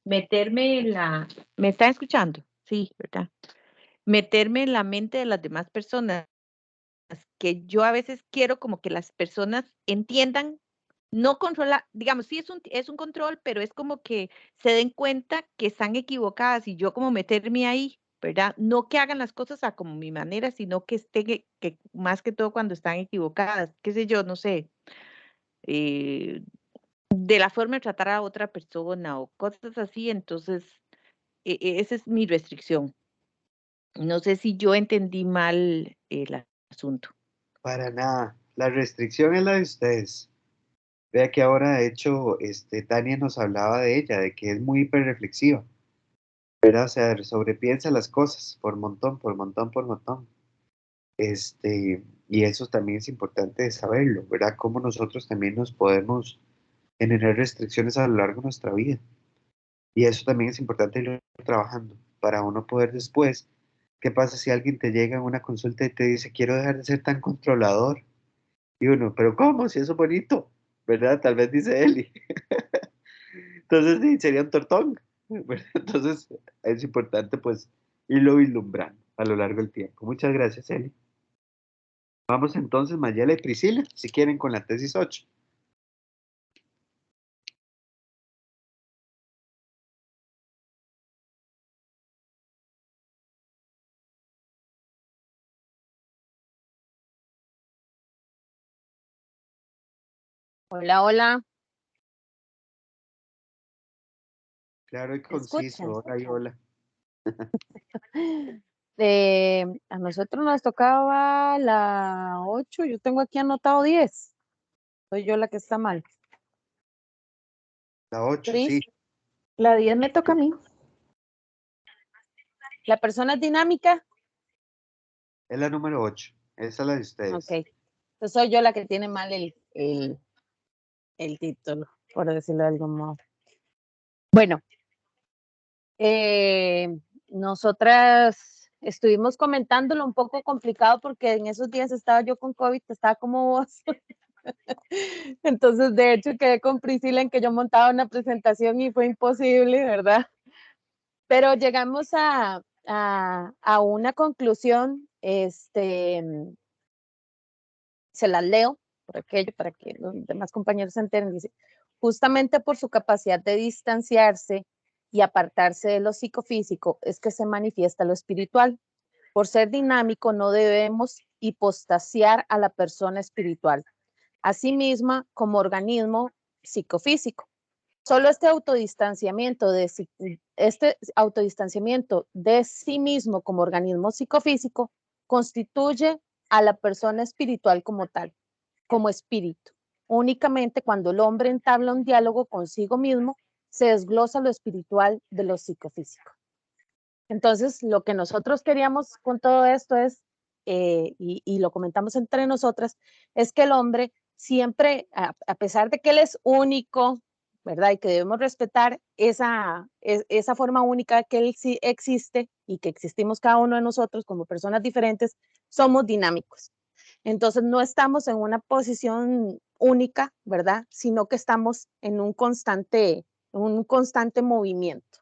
en la... ¿Me están escuchando? Sí, ¿verdad? Meterme en la mente de las demás personas, que yo a veces quiero como que las personas entiendan, no controlar, digamos, sí es un control, pero es como que se den cuenta que están equivocadas y yo como meterme ahí, ¿verdad? No que hagan las cosas a como mi manera, sino que estén, que más que todo cuando están equivocadas, qué sé yo, no sé, de la forma de tratar a otra persona o cosas así, entonces esa es mi restricción. No sé si yo entendí mal el asunto. Para nada. La restricción es la de ustedes. Vea que ahora, de hecho, Tania nos hablaba de ella, de que es muy hiperreflexiva, ¿verdad? O sea, sobrepiensa las cosas por montón, por montón, por montón. Y eso también es importante de saberlo, ¿verdad? Cómo nosotros también nos podemos generar restricciones a lo largo de nuestra vida. Y eso también es importante irlo trabajando para uno poder después. ¿Qué pasa si alguien te llega en una consulta y te dice, quiero dejar de ser tan controlador? Y uno, pero ¿cómo? Si eso es bonito, ¿verdad? Tal vez dice Eli. Entonces, sí, sería un tortón, ¿verdad? Entonces, es importante, pues, irlo vislumbrando a lo largo del tiempo. Muchas gracias, Eli. Vamos entonces, Mayela y Priscila, si quieren, con la tesis 8. Hola, hola, Claro y ¿me conciso, escuchan? hola y hola. A nosotros nos tocaba la 8, yo tengo aquí anotado 10. Soy yo la que está mal. La 8, Pris, sí, La 10 me toca a mí. la persona es dinámica. es la número 8. Esa es la de Ok, ustedes. entonces soy yo la que tiene mal el título, por decirlo de algún modo. Bueno, nosotras estuvimos comentándolo un poco complicado porque en esos días estaba yo con COVID, estaba como vos. Entonces, de hecho, quedé con Priscila en que yo montaba una presentación y fue imposible, ¿verdad? Pero llegamos a una conclusión, se las leo por aquello, para que los demás compañeros se enteren. Dice, justamente por su capacidad de distanciarse y apartarse de lo psicofísico es que se manifiesta lo espiritual. Por ser dinámico no debemos hipostasiar a la persona espiritual, asimismo como organismo psicofísico. Solo este autodistanciamiento de sí mismo como organismo psicofísico constituye a la persona espiritual como tal, como espíritu. Únicamente cuando el hombre entabla un diálogo consigo mismo, se desglosa lo espiritual de lo psicofísico. Entonces, lo que nosotros queríamos con todo esto es, y lo comentamos entre nosotras, es que el hombre siempre, a pesar de que él es único, ¿verdad? Y que debemos respetar esa forma única que él sí existe y que existimos cada uno de nosotros como personas diferentes, somos dinámicos. Entonces, no estamos en una posición única, ¿verdad? Sino que estamos en un constante movimiento.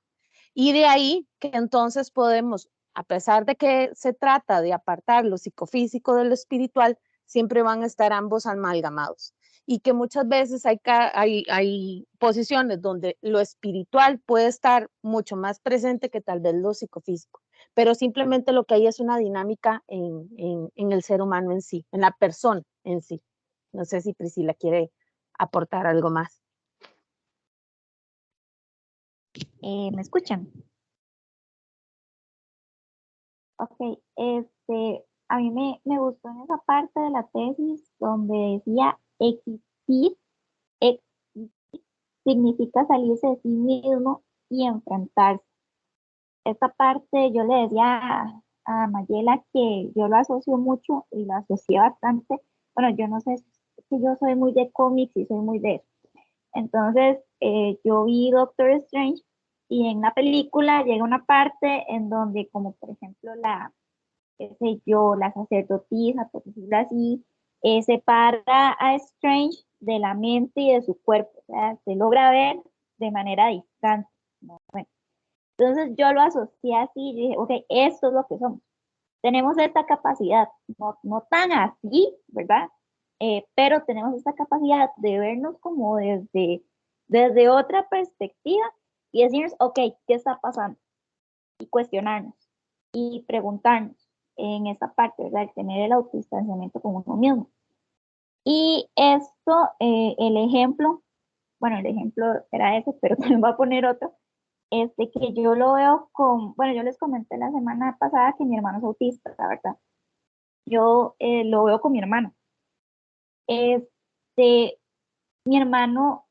Y de ahí que entonces podemos, a pesar de que se trata de apartar lo psicofísico de lo espiritual, siempre van a estar ambos amalgamados. Y que muchas veces hay posiciones donde lo espiritual puede estar mucho más presente que tal vez lo psicofísico. Pero simplemente lo que hay es una dinámica en el ser humano en sí, en la persona en sí. No sé si Priscila quiere aportar algo más. ¿Me escuchan? Ok, a mí me gustó en esa parte de la tesis donde decía existir, existir significa salirse de sí mismo y enfrentarse. Esta parte yo le decía a Mayela que yo lo asocio mucho y lo asocié bastante. Bueno, yo no sé si yo soy muy de cómics y soy muy de eso. Entonces, yo vi Doctor Strange y en la película llega una parte en donde, como por ejemplo, qué sé yo, la sacerdotisa, por decirlo así, separa a Strange de la mente y de su cuerpo. O sea, se logra ver de manera distante. ¿No? Bueno, entonces yo lo asocié así y dije, ok, esto es lo que somos. Tenemos esta capacidad, no tan así, ¿verdad? Pero tenemos esta capacidad de vernos como desde otra perspectiva y decirnos, ok, ¿qué está pasando? Y cuestionarnos y preguntarnos en esta parte, ¿verdad? El tener el autodistanciamiento con uno mismo. Y esto, el ejemplo era ese, pero también voy a poner otro, que yo lo veo bueno, yo les comenté la semana pasada que mi hermano es autista, la verdad. Yo lo veo con mi hermano. Mi hermano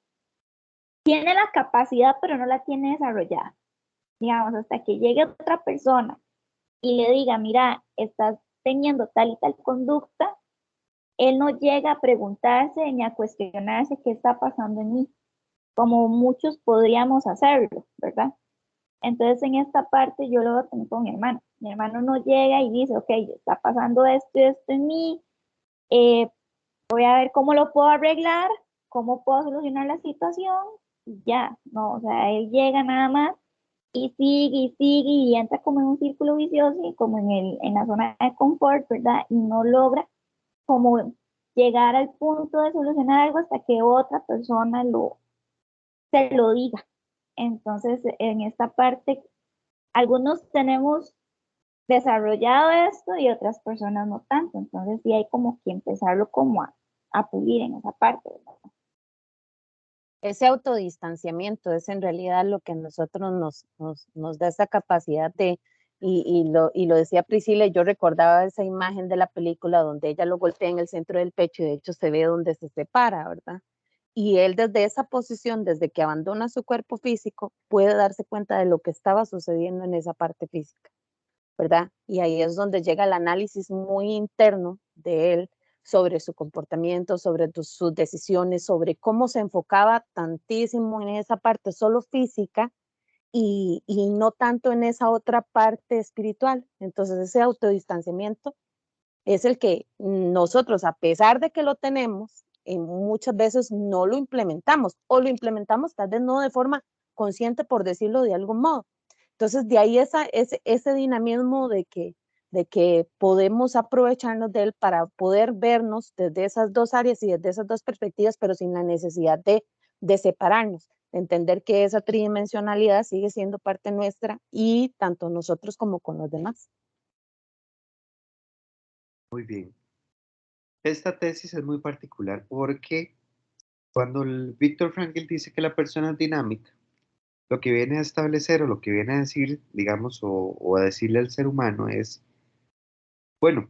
tiene la capacidad, pero no la tiene desarrollada. Digamos, hasta que llegue otra persona y le diga, mira, estás teniendo tal y tal conducta, él no llega a preguntarse ni a cuestionarse qué está pasando en mí, como muchos podríamos hacerlo, ¿verdad? Entonces, en esta parte yo lo veo también con mi hermano. Mi hermano no llega y dice, ok, está pasando esto y esto en mí, voy a ver cómo lo puedo arreglar, cómo puedo solucionar la situación, y ya, no, o sea, él llega nada más y sigue y entra como en un círculo vicioso y como en la zona de confort, ¿verdad? Y no logra como llegar al punto de solucionar algo hasta que otra persona se lo diga. Entonces, en esta parte, algunos tenemos desarrollado esto y otras personas no tanto. Entonces, sí hay como que empezarlo como a pulir en esa parte, ¿verdad? Ese autodistanciamiento es en realidad lo que a nosotros nos da esa capacidad y lo decía Priscila, yo recordaba esa imagen de la película donde ella lo golpea en el centro del pecho y de hecho se ve donde se separa, ¿verdad? Y él desde esa posición, desde que abandona su cuerpo físico, puede darse cuenta de lo que estaba sucediendo en esa parte física, ¿verdad? Y ahí es donde llega el análisis muy interno de él sobre su comportamiento, sobre sus decisiones, sobre cómo se enfocaba tantísimo en esa parte solo física y no tanto en esa otra parte espiritual. Entonces ese autodistanciamiento es el que nosotros, a pesar de que lo tenemos, muchas veces no lo implementamos o lo implementamos tal vez no de forma consciente, por decirlo de algún modo. Entonces, de ahí ese dinamismo de que podemos aprovecharnos de él para poder vernos desde esas dos áreas y desde esas dos perspectivas, pero sin la necesidad de separarnos, de entender que esa tridimensionalidad sigue siendo parte nuestra y tanto nosotros como con los demás. Muy bien. Esta tesis es muy particular porque cuando Viktor Frankl dice que la persona es dinámica, lo que viene a establecer o lo que viene a decir, digamos, o a decirle al ser humano es, bueno,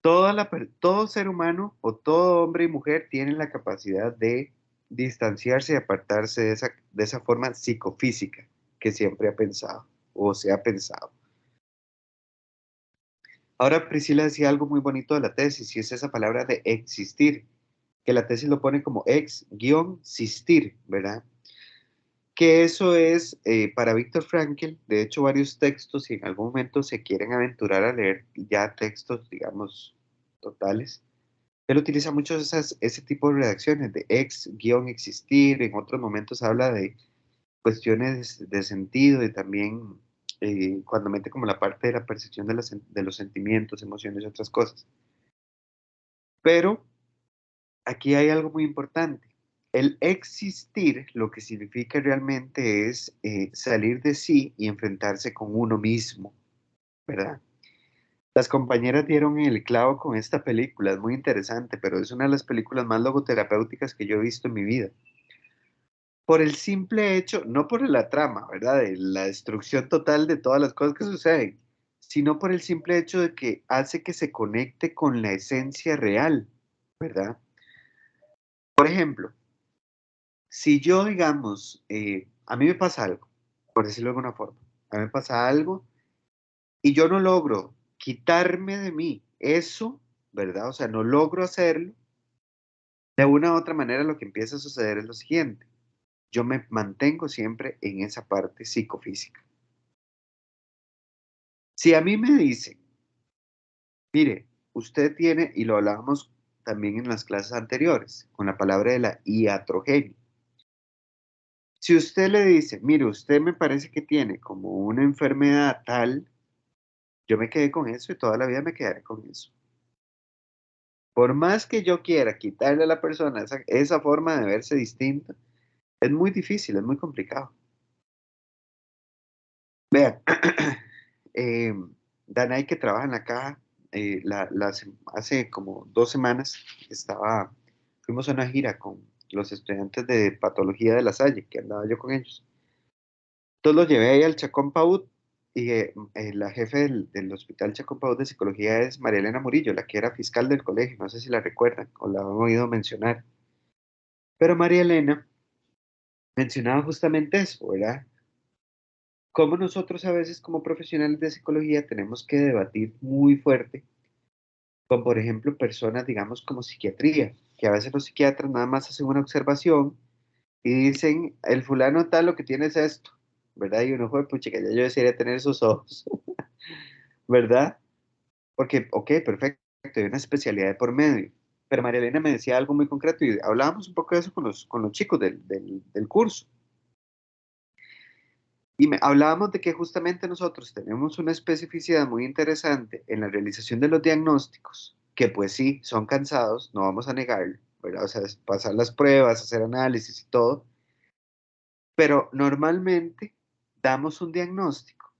todo ser humano o todo hombre y mujer tienen la capacidad de distanciarse y apartarse de esa forma psicofísica que siempre ha pensado o se ha pensado. Ahora Priscila decía algo muy bonito de la tesis y es esa palabra de existir, que la tesis lo pone como ex-sistir, ¿verdad? Que eso es para Viktor Frankl, de hecho varios textos, si en algún momento se quieren aventurar a leer ya textos, digamos, totales, él utiliza mucho ese tipo de redacciones de ex-existir, en otros momentos habla de cuestiones de sentido y también cuando mete como la parte de la percepción de los sentimientos, emociones y otras cosas. Pero aquí hay algo muy importante. El existir lo que significa realmente es salir de sí y enfrentarse con uno mismo, ¿verdad? Las compañeras dieron el clavo con esta película, es muy interesante, pero es una de las películas más logoterapéuticas que yo he visto en mi vida. Por el simple hecho, no por la trama, ¿verdad? De la destrucción total de todas las cosas que suceden, sino por el simple hecho de que hace que se conecte con la esencia real, ¿verdad? Por ejemplo, si yo, digamos, a mí me pasa algo, por decirlo de alguna forma, a mí me pasa algo y yo no logro quitarme de mí eso, ¿verdad? O sea, no logro hacerlo, de una u otra manera lo que empieza a suceder es lo siguiente. Yo me mantengo siempre en esa parte psicofísica. Si a mí me dicen, mire, usted tiene, y lo hablábamos también en las clases anteriores, con la palabra de la iatrogenia. Si usted le dice, mire, usted me parece que tiene como una enfermedad tal, yo me quedé con eso y toda la vida me quedaré con eso. Por más que yo quiera quitarle a la persona esa forma de verse distinta, es muy difícil, es muy complicado. Vean, Danay, que trabaja en la caja, hace como 2 semanas fuimos a una gira con los estudiantes de patología de La Salle, que andaba yo con ellos. Entonces los llevé ahí al Chacón Paúd y la jefe del Hospital Chacón Paúd de Psicología es María Elena Murillo, la que era fiscal del colegio, no sé si la recuerdan o la han oído mencionar. Pero María Elena mencionaba justamente eso, ¿verdad? Cómo nosotros a veces como profesionales de psicología tenemos que debatir muy fuerte con, por ejemplo, personas, digamos, como psiquiatría, que a veces los psiquiatras nada más hacen una observación y dicen, el fulano tal lo que tiene es esto, ¿verdad? Y uno, joder, pucha, que ya yo desearía tener esos ojos, ¿verdad? Porque, ok, perfecto, hay una especialidad de por medio. Pero María Elena me decía algo muy concreto y hablábamos un poco de eso con los chicos del curso. Y hablábamos de que justamente nosotros tenemos una especificidad muy interesante en la realización de los diagnósticos, que pues sí, son cansados, no vamos a negarlo, ¿verdad? O sea, es pasar las pruebas, hacer análisis y todo, pero normalmente damos un diagnóstico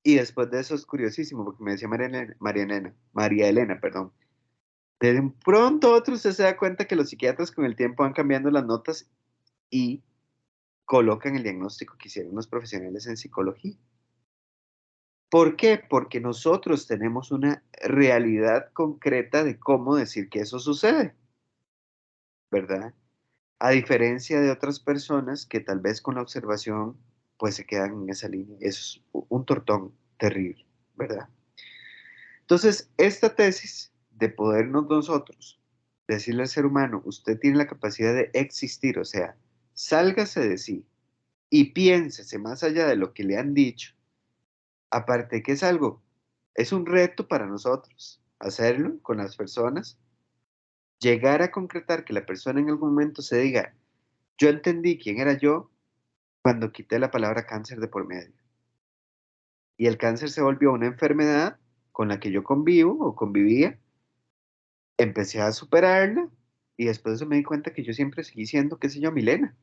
y después de eso es curiosísimo, porque me decía María Elena, perdón, de un pronto a otro usted se da cuenta que los psiquiatras con el tiempo van cambiando las notas y colocan el diagnóstico que hicieron los profesionales en psicología. ¿Por qué? Porque nosotros tenemos una realidad concreta de cómo decir que eso sucede, ¿verdad? A diferencia de otras personas que tal vez con la observación pues se quedan en esa línea. Eso es un tortón terrible, ¿verdad? Entonces, esta tesis de podernos nosotros decirle al ser humano, usted tiene la capacidad de existir, o sea, sálgase de sí y piénsese más allá de lo que le han dicho. Aparte que es un reto para nosotros hacerlo con las personas, llegar a concretar que la persona en algún momento se diga, yo entendí quién era yo cuando quité la palabra cáncer de por medio. Y el cáncer se volvió una enfermedad con la que yo convivo o convivía, empecé a superarla y después de eso me di cuenta que yo siempre seguí siendo, qué sé yo, Milena.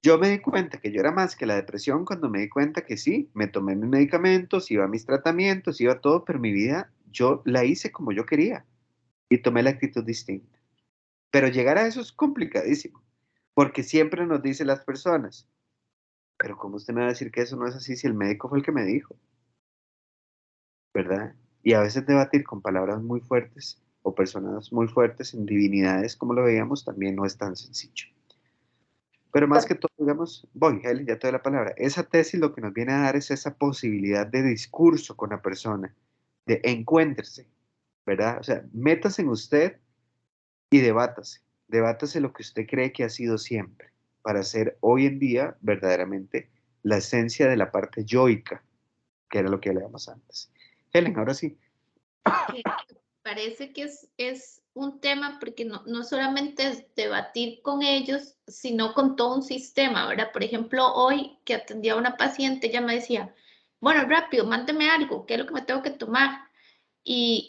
Yo me di cuenta que yo era más que la depresión cuando me di cuenta que sí, me tomé mis medicamentos, iba a mis tratamientos, iba a todo, pero mi vida yo la hice como yo quería y tomé la actitud distinta. Pero llegar a eso es complicadísimo, porque siempre nos dicen las personas, pero ¿cómo usted me va a decir que eso no es así si el médico fue el que me dijo? ¿Verdad? Y a veces debatir con palabras muy fuertes o personas muy fuertes en divinidades, como lo veíamos, también no es tan sencillo. Pero más que todo, digamos, Helen, ya te doy la palabra. Esa tesis lo que nos viene a dar es esa posibilidad de discurso con la persona, de encuéntrese, ¿verdad? O sea, métase en usted y debátase. Debátase lo que usted cree que ha sido siempre, para ser hoy en día verdaderamente la esencia de la parte yoica, que era lo que hablábamos antes. Helen, ahora sí. Que parece que es un tema porque no solamente es debatir con ellos, sino con todo un sistema, ¿verdad? Por ejemplo, hoy que atendía a una paciente, ella me decía, bueno, rápido, mándeme algo, ¿qué es lo que me tengo que tomar? Y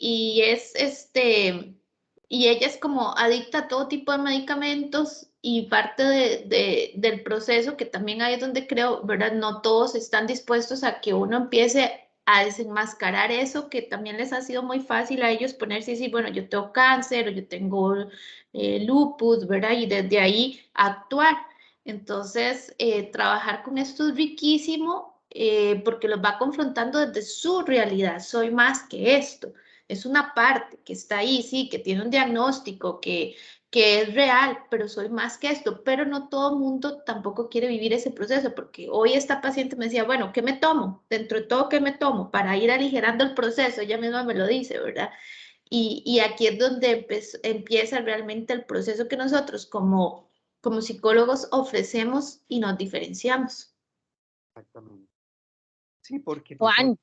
y ella es como adicta a todo tipo de medicamentos y parte del proceso que también ahí es donde creo, ¿verdad? No todos están dispuestos a que uno empiece a desenmascarar eso que también les ha sido muy fácil a ellos ponerse y decir, bueno, yo tengo cáncer o yo tengo lupus, ¿verdad? Y desde ahí actuar. Entonces, trabajar con esto es riquísimo porque los va confrontando desde su realidad. Soy más que esto. Es una parte que está ahí, sí, que tiene un diagnóstico, que es real, pero soy más que esto. Pero no todo el mundo tampoco quiere vivir ese proceso, porque hoy esta paciente me decía, bueno, ¿qué me tomo? Dentro de todo, ¿qué me tomo? Para ir aligerando el proceso, ella misma me lo dice, ¿verdad? Y aquí es donde empieza realmente el proceso que nosotros como psicólogos ofrecemos y nos diferenciamos. Exactamente. Sí, porque nosotros,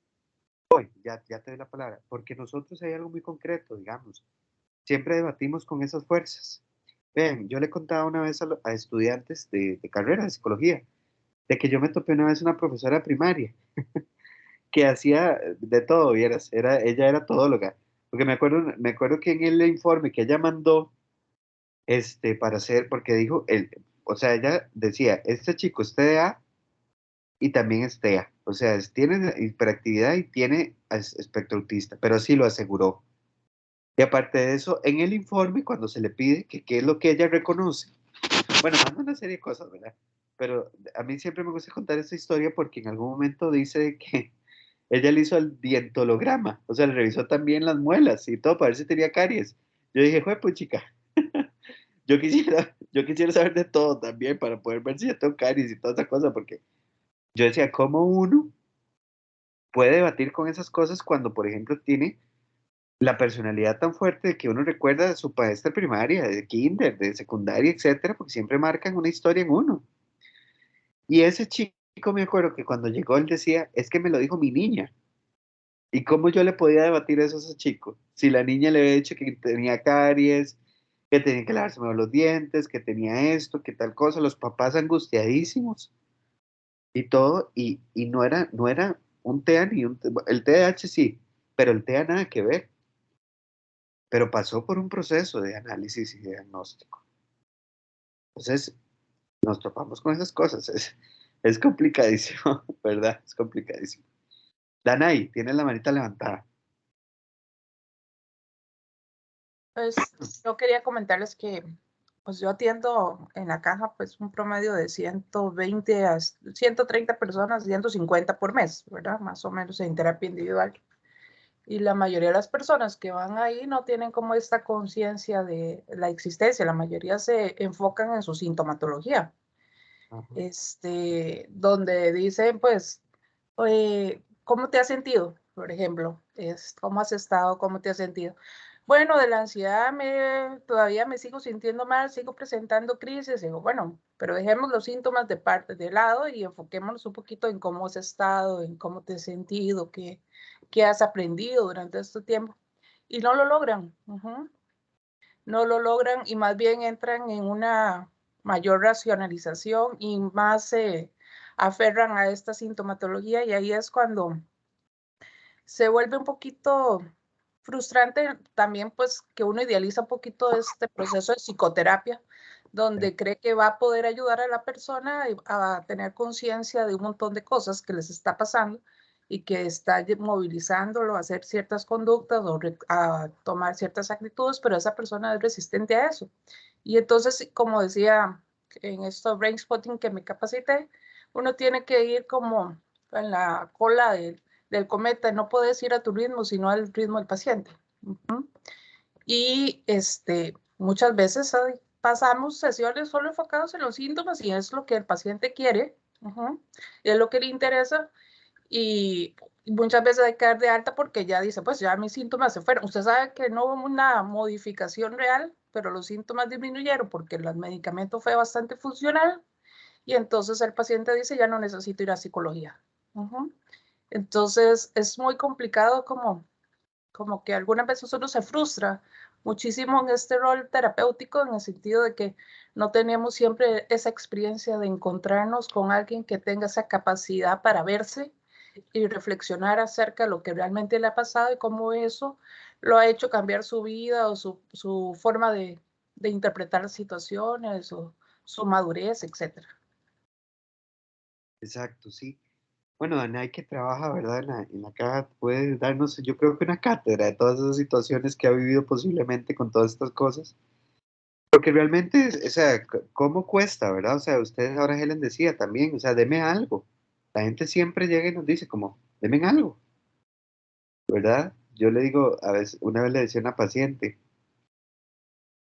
Juan, ya te doy la palabra, porque nosotros hay algo muy concreto, digamos, siempre debatimos con esas fuerzas. Vean, yo le contaba una vez a estudiantes de carrera de psicología, de que yo me topé una vez una profesora primaria que hacía de todo, vieras, ella era todóloga, porque me acuerdo que en el informe que ella mandó, para hacer, porque dijo, o sea, ella decía, este chico es TDA y también es TEA, o sea, tiene hiperactividad y tiene espectro autista, pero sí lo aseguró. Y aparte de eso, en el informe, cuando se le pide que qué es lo que ella reconoce, bueno, manda una serie de cosas, ¿verdad? Pero a mí siempre me gusta contar esta historia porque en algún momento dice que ella le hizo el dientolograma, o sea, le revisó también las muelas y todo para ver si tenía caries. Yo dije, pues chica, yo quisiera saber de todo también para poder ver si ya tengo caries y toda esa cosa, porque yo decía, ¿cómo uno puede debatir con esas cosas cuando, por ejemplo, tiene la personalidad tan fuerte de que uno recuerda de su maestra primaria, de kinder, de secundaria, etcétera, porque siempre marcan una historia en uno? Y ese chico, me acuerdo que cuando llegó él decía, es que me lo dijo mi niña. ¿Y cómo yo le podía debatir eso a ese chico? Si la niña le había dicho que tenía caries, que tenía que lavarse mejor los dientes, que tenía esto, que tal cosa, los papás angustiadísimos y todo, y no era un TEA ni el TDAH sí, pero el TEA nada que ver, pero pasó por un proceso de análisis y diagnóstico. Entonces, nos topamos con esas cosas, es complicadísimo, ¿verdad? Es complicadísimo. Danay, tienes la manita levantada. Pues yo quería comentarles que pues yo atiendo en la caja pues un promedio de 120 a 130 personas, 150 por mes, ¿verdad? Más o menos en terapia individual. Y la mayoría de las personas que van ahí no tienen como esta conciencia de la existencia, la mayoría se enfocan en su sintomatología. Donde dicen, pues, ¿cómo te has sentido? Por ejemplo, ¿cómo has estado? ¿Cómo te has sentido? Bueno, de la ansiedad todavía me sigo sintiendo mal, sigo presentando crisis. Digo, bueno, pero dejemos los síntomas de lado y enfoquémonos un poquito en cómo has estado, en cómo te has sentido, qué has aprendido durante este tiempo. Y no lo logran. No lo logran y más bien entran en una mayor racionalización y más se aferran a esta sintomatología, y ahí es cuando se vuelve un poquito frustrante también, pues que uno idealiza un poquito este proceso de psicoterapia, donde cree que va a poder ayudar a la persona a tener conciencia de un montón de cosas que les está pasando y que está movilizándolo a hacer ciertas conductas o a tomar ciertas actitudes, pero esa persona es resistente a eso. Y entonces, como decía en esto Brain Spotting que me capacité, uno tiene que ir como en la cola del cometa, no puedes ir a tu ritmo, sino al ritmo del paciente. Y muchas veces pasamos sesiones solo enfocados en los síntomas y es lo que el paciente quiere, es lo que le interesa, y muchas veces hay que dar de alta porque ya dice, pues ya mis síntomas se fueron. Usted sabe que no hubo una modificación real, pero los síntomas disminuyeron porque el medicamento fue bastante funcional y entonces el paciente dice, ya no necesito ir a psicología. Entonces es muy complicado como que algunas veces uno se frustra muchísimo en este rol terapéutico, en el sentido de que no tenemos siempre esa experiencia de encontrarnos con alguien que tenga esa capacidad para verse y reflexionar acerca de lo que realmente le ha pasado y cómo eso lo ha hecho cambiar su vida o su forma de interpretar situaciones o su madurez, etcétera. Exacto, sí. Bueno, Danay que trabaja, ¿verdad? En la caja puede darnos, yo creo que una cátedra de todas esas situaciones que ha vivido posiblemente con todas estas cosas. Porque realmente, o sea, ¿cómo cuesta, verdad? O sea, ustedes ahora Helen decía también, o sea, deme algo. La gente siempre llega y nos dice como, denme algo, ¿verdad? Yo le digo, a veces, una vez le decía a una paciente,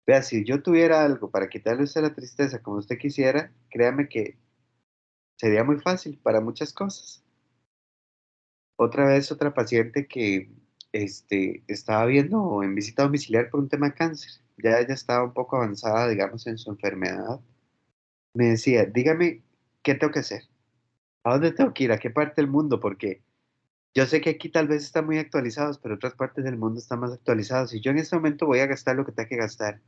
vea, si yo tuviera algo para quitarle a usted la tristeza como usted quisiera, créame que sería muy fácil para muchas cosas. Otra vez, otra paciente que estaba viendo en visita domiciliar por un tema de cáncer. Ya ella estaba un poco avanzada, digamos, en su enfermedad. Me decía, dígame, ¿qué tengo que hacer? ¿A dónde tengo que ir? ¿A qué parte del mundo? Porque yo sé que aquí tal vez están muy actualizados, pero otras partes del mundo están más actualizados. Y yo en este momento voy a gastar lo que tenga que gastar.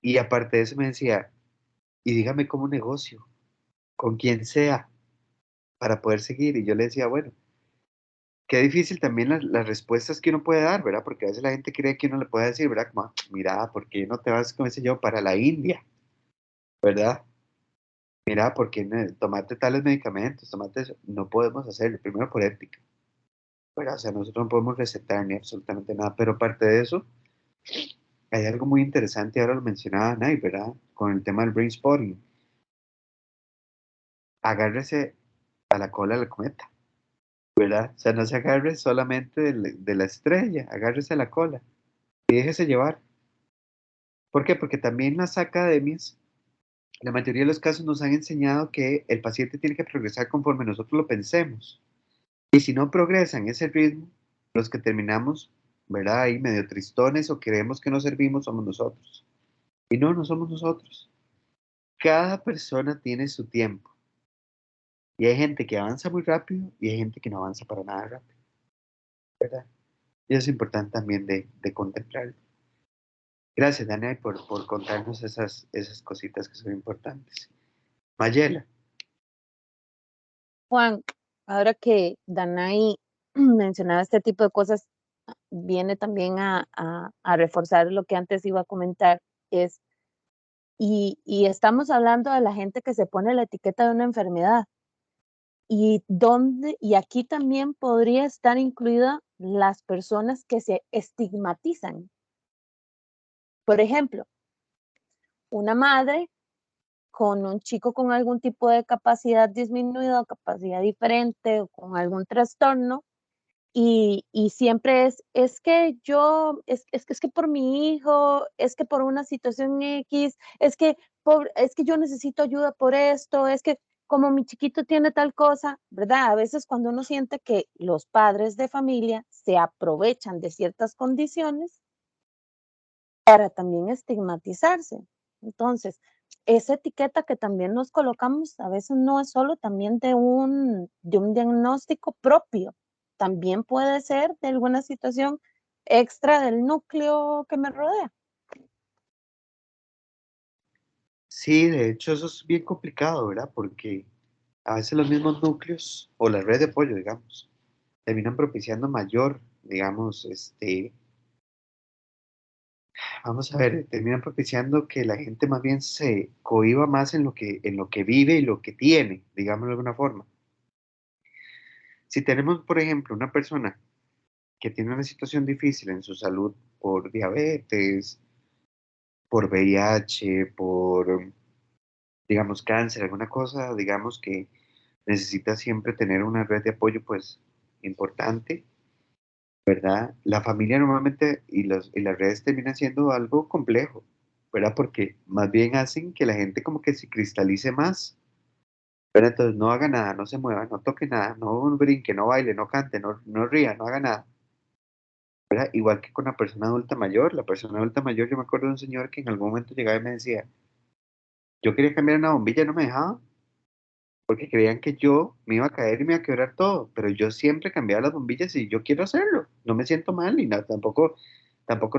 Y aparte de eso me decía, y dígame cómo negocio, con quien sea, para poder seguir. Y yo le decía, bueno, qué difícil también las respuestas que uno puede dar, ¿verdad? Porque a veces la gente cree que uno le puede decir, ¿verdad? Como, mira, ¿por qué no te vas, como ese yo, para la India? ¿Verdad? Mira, ¿por qué no, tomate tales medicamentos? Tomate eso. No podemos hacerlo, primero por ética, ¿verdad? O sea, nosotros no podemos recetar ni absolutamente nada, pero aparte de eso, hay algo muy interesante, ahora lo mencionaba Nay, ¿verdad? Con el tema del brain spotting. Agárrese a la cola de la cometa, ¿verdad? O sea, no se agarre solamente de la estrella, agárrese a la cola y déjese llevar. ¿Por qué? Porque también las academias, la mayoría de los casos nos han enseñado que el paciente tiene que progresar conforme nosotros lo pensemos. Y si no progresa en ese ritmo, los que terminamos, ¿verdad? Ahí medio tristones o creemos que no servimos somos nosotros. Y no, no somos nosotros. Cada persona tiene su tiempo. Y hay gente que avanza muy rápido y hay gente que no avanza para nada rápido, ¿verdad? Y eso es importante también de contemplarlo. Gracias, Daniel, por contarnos esas cositas que son importantes. Mayela. Juan, ahora que Danay mencionaba este tipo de cosas, viene también a reforzar lo que antes iba a comentar, es, y estamos hablando de la gente que se pone la etiqueta de una enfermedad, y aquí también podría estar incluida las personas que se estigmatizan. Por ejemplo, una madre con un chico con algún tipo de capacidad disminuida, capacidad diferente o con algún trastorno, y siempre es que yo, es que por mi hijo, es que por una situación X, es que yo necesito ayuda por esto, es que como mi chiquito tiene tal cosa, ¿verdad? A veces cuando uno siente que los padres de familia se aprovechan de ciertas condiciones para también estigmatizarse. Entonces, esa etiqueta que también nos colocamos a veces no es solo también de un diagnóstico propio, también puede ser de alguna situación extra del núcleo que me rodea. Sí, de hecho eso es bien complicado, ¿verdad? Porque a veces los mismos núcleos o la red de apoyo, digamos, terminan propiciando mayor, digamos, vamos a ver, terminan propiciando que la gente más bien se cohíba más en lo que vive y lo que tiene, digamos de alguna forma. Si tenemos, por ejemplo, una persona que tiene una situación difícil en su salud por diabetes, por VIH, por, digamos, cáncer, alguna cosa, digamos que necesita siempre tener una red de apoyo, pues, importante, ¿verdad? La familia normalmente y las redes terminan siendo algo complejo, ¿verdad? Porque más bien hacen que la gente como que se cristalice más, pero entonces no haga nada, no se mueva, no toque nada, no brinque, no baile, no cante, no ría, no haga nada, ¿verdad? Igual que con la persona adulta mayor. La persona adulta mayor, yo me acuerdo de un señor que en algún momento llegaba y me decía, yo quería cambiar una bombilla y no me dejaba, porque creían que yo me iba a caer y me iba a quebrar todo, pero yo siempre cambiaba las bombillas y yo quiero hacerlo, no me siento mal y nada, tampoco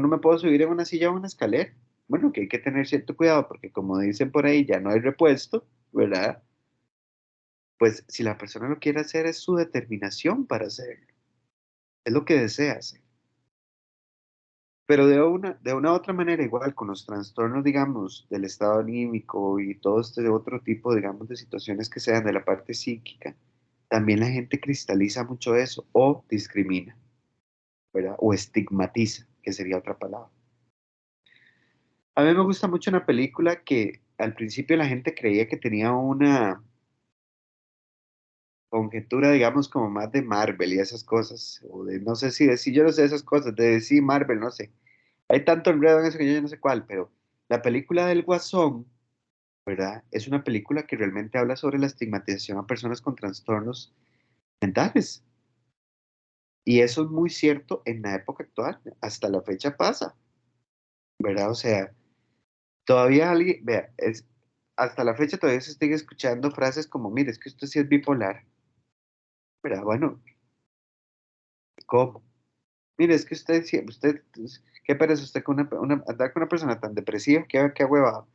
no me puedo subir en una silla o una escalera. Bueno, que hay que tener cierto cuidado, porque como dicen por ahí, ya no hay repuesto, ¿verdad? Pues si la persona lo quiere hacer, es su determinación para hacerlo, es lo que desea hacer. Pero de una otra manera, igual con los trastornos, digamos, del estado anímico y todo este otro tipo, digamos, de situaciones que sean de la parte psíquica, también la gente cristaliza mucho eso o discrimina, ¿verdad? O estigmatiza, que sería otra palabra. A mí me gusta mucho una película que al principio la gente creía que tenía conjetura, digamos, como más de Marvel y esas cosas, o de, no sé si decir, yo no sé esas cosas, de decir Marvel, no sé. Hay tanto enredo en eso que yo no sé cuál, pero la película del Guasón, ¿verdad? Es una película que realmente habla sobre la estigmatización a personas con trastornos mentales. Y eso es muy cierto en la época actual, hasta la fecha pasa, ¿verdad? O sea, todavía alguien, vea, hasta la fecha todavía se sigue escuchando frases como, mire, es que usted sí es bipolar, ¿verdad? Bueno, ¿cómo? Mire, es que usted, pues, qué pereza usted con andar con una persona tan depresiva, qué hueva.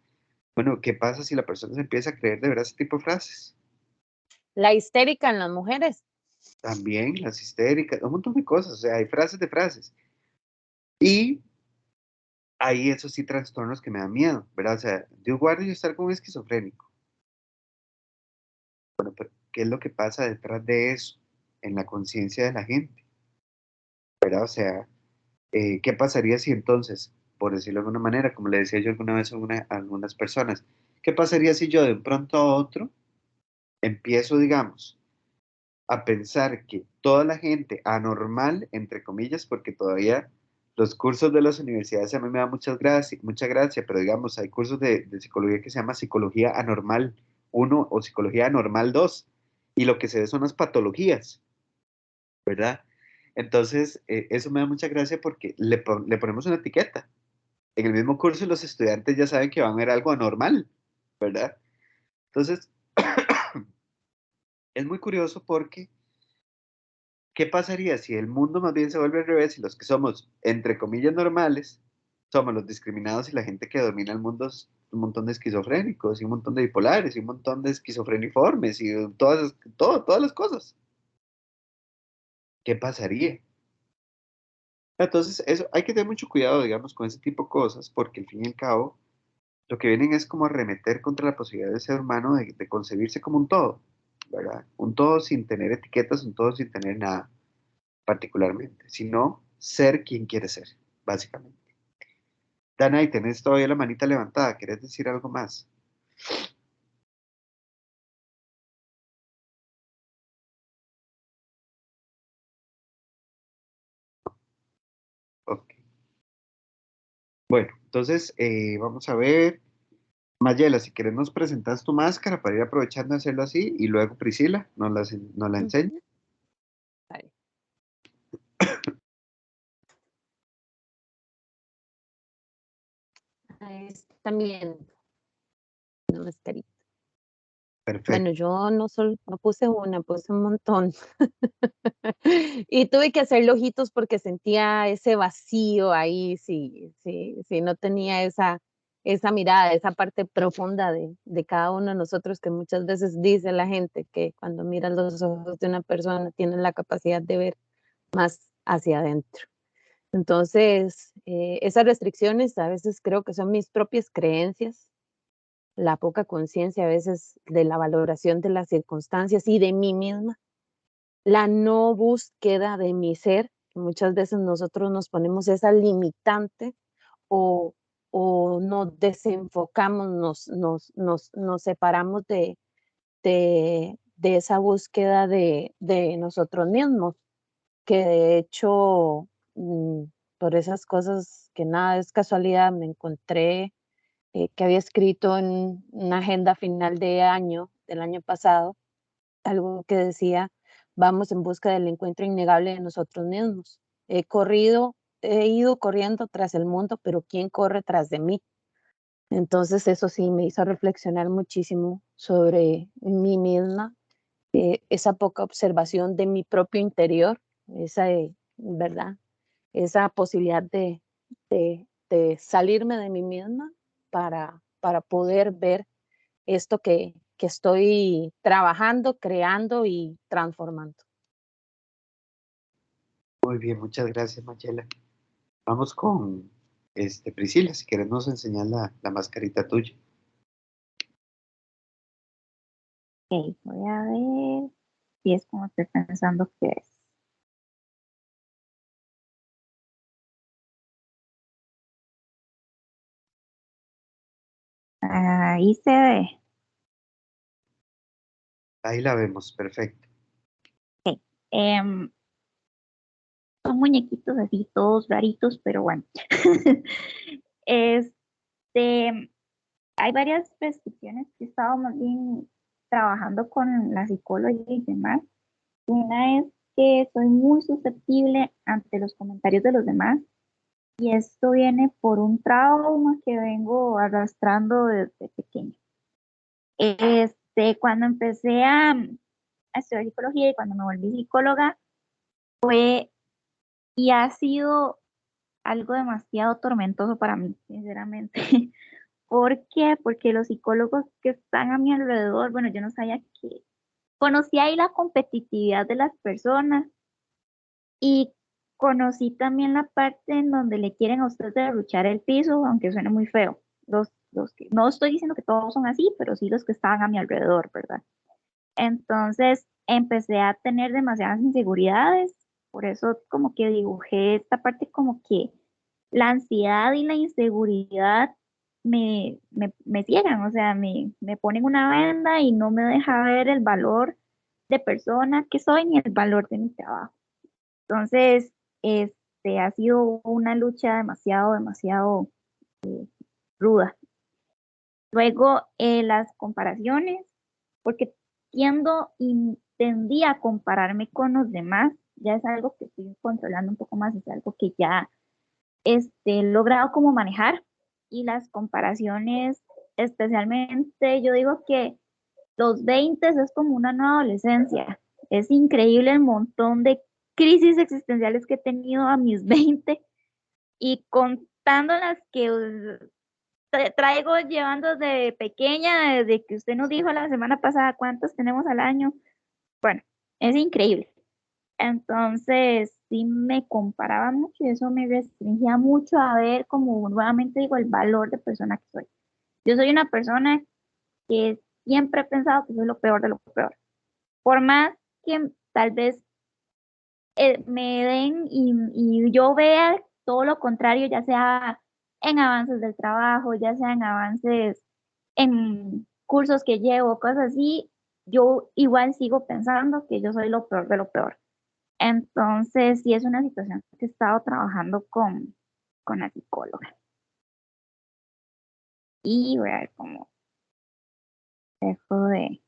Bueno, ¿qué pasa si la persona se empieza a creer de verdad ese tipo de frases? La histérica en las mujeres. También las histéricas, un montón de cosas, o sea, hay frases de frases. Y hay esos sí trastornos que me dan miedo, ¿verdad? O sea, Dios guarde yo estar con un esquizofrénico. Bueno, pero ¿qué es lo que pasa detrás de eso en la conciencia de la gente? ¿Verdad? O sea, ¿qué pasaría si entonces, por decirlo de alguna manera, como le decía yo alguna vez a algunas personas, qué pasaría si yo de un pronto a otro empiezo, digamos, a pensar que toda la gente anormal, entre comillas, porque todavía los cursos de las universidades a mí me da mucha gracia, pero digamos, hay cursos de psicología que se llama psicología anormal 1 o psicología anormal 2 y lo que se ve son las patologías, ¿verdad? Entonces, eso me da mucha gracia porque le ponemos una etiqueta. En el mismo curso los estudiantes ya saben que van a ver algo anormal, ¿verdad? Entonces, es muy curioso porque ¿qué pasaría si el mundo más bien se vuelve al revés y los que somos, entre comillas, normales, somos los discriminados y la gente que domina el mundo es un montón de esquizofrénicos y un montón de bipolares y un montón de esquizofreniformes y todas las cosas? ¿Qué pasaría? Entonces, eso, hay que tener mucho cuidado, digamos, con ese tipo de cosas porque al fin y al cabo, lo que vienen es como arremeter contra la posibilidad del ser humano de concebirse como un todo, ¿verdad? Un todo sin tener etiquetas, un todo sin tener nada particularmente, sino ser quien quiere ser, básicamente. Dana, y tenés todavía la manita levantada, ¿querés decir algo más? Ok. Bueno, entonces vamos a ver. Mayela, si querés nos presentas tu máscara para ir aprovechando de hacerlo así y luego Priscila nos la enseña. Ujú. Vale. Ahí también una mascarita. Bueno, Perfecto. yo no puse una, puse un montón. Y tuve que hacerle ojitos porque sentía ese vacío ahí, sí, no tenía esa mirada, esa parte profunda de cada uno de nosotros que muchas veces dice la gente que cuando mira los ojos de una persona tiene la capacidad de ver más hacia adentro. Entonces, esas restricciones a veces creo que son mis propias creencias, la poca conciencia a veces de la valoración de las circunstancias y de mí misma, la no búsqueda de mi ser, que muchas veces nosotros nos ponemos esa limitante o, o nos desenfocamos, nos separamos de esa búsqueda de nosotros mismos, que de hecho, por esas cosas que nada es casualidad, me encontré que había escrito en una agenda final de año, del año pasado, algo que decía, vamos en busca del encuentro innegable de nosotros mismos. He ido corriendo tras el mundo, pero ¿quién corre tras de mí? Entonces eso sí me hizo reflexionar muchísimo sobre mí misma, esa poca observación de mi propio interior, esa, ¿verdad? Esa posibilidad de salirme de mí misma para poder ver esto que estoy trabajando, creando y transformando. Muy bien, muchas gracias, Mayela. Vamos con Priscila, si querés nos enseñar la mascarita tuya. Ok, voy a ver si es como estoy pensando que es. Ahí se ve. Ahí la vemos, perfecto. Em, Son muñequitos así, todos raritos, pero bueno. Este, hay varias prescripciones que he estado más bien trabajando con la psicóloga y demás. Una es que soy muy susceptible ante los comentarios de los demás y esto viene por un trauma que vengo arrastrando desde pequeña. Cuando empecé a estudiar psicología y cuando me volví psicóloga fue y ha sido algo demasiado tormentoso para mí, sinceramente. ¿Por qué? Porque los psicólogos que están a mi alrededor, bueno, yo no sabía que conocí ahí la competitividad de las personas y conocí también la parte en donde le quieren a usted derruchar el piso, aunque suene muy feo. Los que, no estoy diciendo que todos son así, pero sí los que estaban a mi alrededor, ¿verdad? Entonces empecé a tener demasiadas inseguridades, por eso como que dibujé esta parte como que la ansiedad y la inseguridad me ciegan, o sea, me ponen una venda y no me deja ver el valor de persona que soy ni el valor de mi trabajo. Entonces, ha sido una lucha demasiado ruda. Luego, las comparaciones, porque tendía a compararme con los demás, ya es algo que estoy controlando un poco más, es algo que ya he logrado como manejar y las comparaciones, especialmente yo digo que los 20 es como una nueva adolescencia. Es increíble el montón de crisis existenciales que he tenido a mis 20 y contando las que traigo llevando de pequeña, desde que usted nos dijo la semana pasada cuántas tenemos al año. Bueno, es increíble. Entonces, sí me comparaba mucho y eso me restringía mucho a ver, como nuevamente digo, el valor de persona que soy. Yo soy una persona que siempre he pensado que soy lo peor de lo peor. Por más que tal vez me den y yo vea todo lo contrario, ya sea en avances del trabajo, ya sea en avances en cursos que llevo, cosas así, yo igual sigo pensando que yo soy lo peor de lo peor. Entonces, sí es una situación que he estado trabajando con la psicóloga. Y voy a ver cómo dejo de...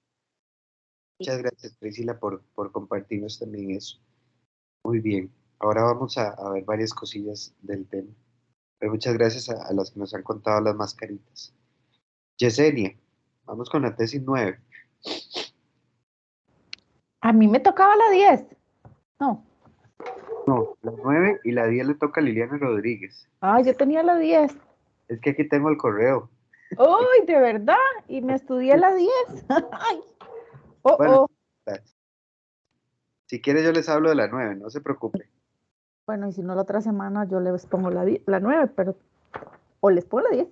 Muchas gracias, Priscila, por compartirnos también eso. Muy bien. Ahora vamos a ver varias cosillas del tema. Pero muchas gracias a las que nos han contado las mascaritas. Yesenia, vamos con la tesis 9. A mí me tocaba la 10. No. No, la 9 y la 10 le toca a Liliana Rodríguez. Ah, yo tenía la 10. Es que aquí tengo el correo. ¡Uy, de verdad! Y me estudié la 10. Ay. Bueno, si quiere yo les hablo de la 9, no se preocupe. Bueno, y si no la otra semana yo les pongo la 9, pero... O les pongo la 10.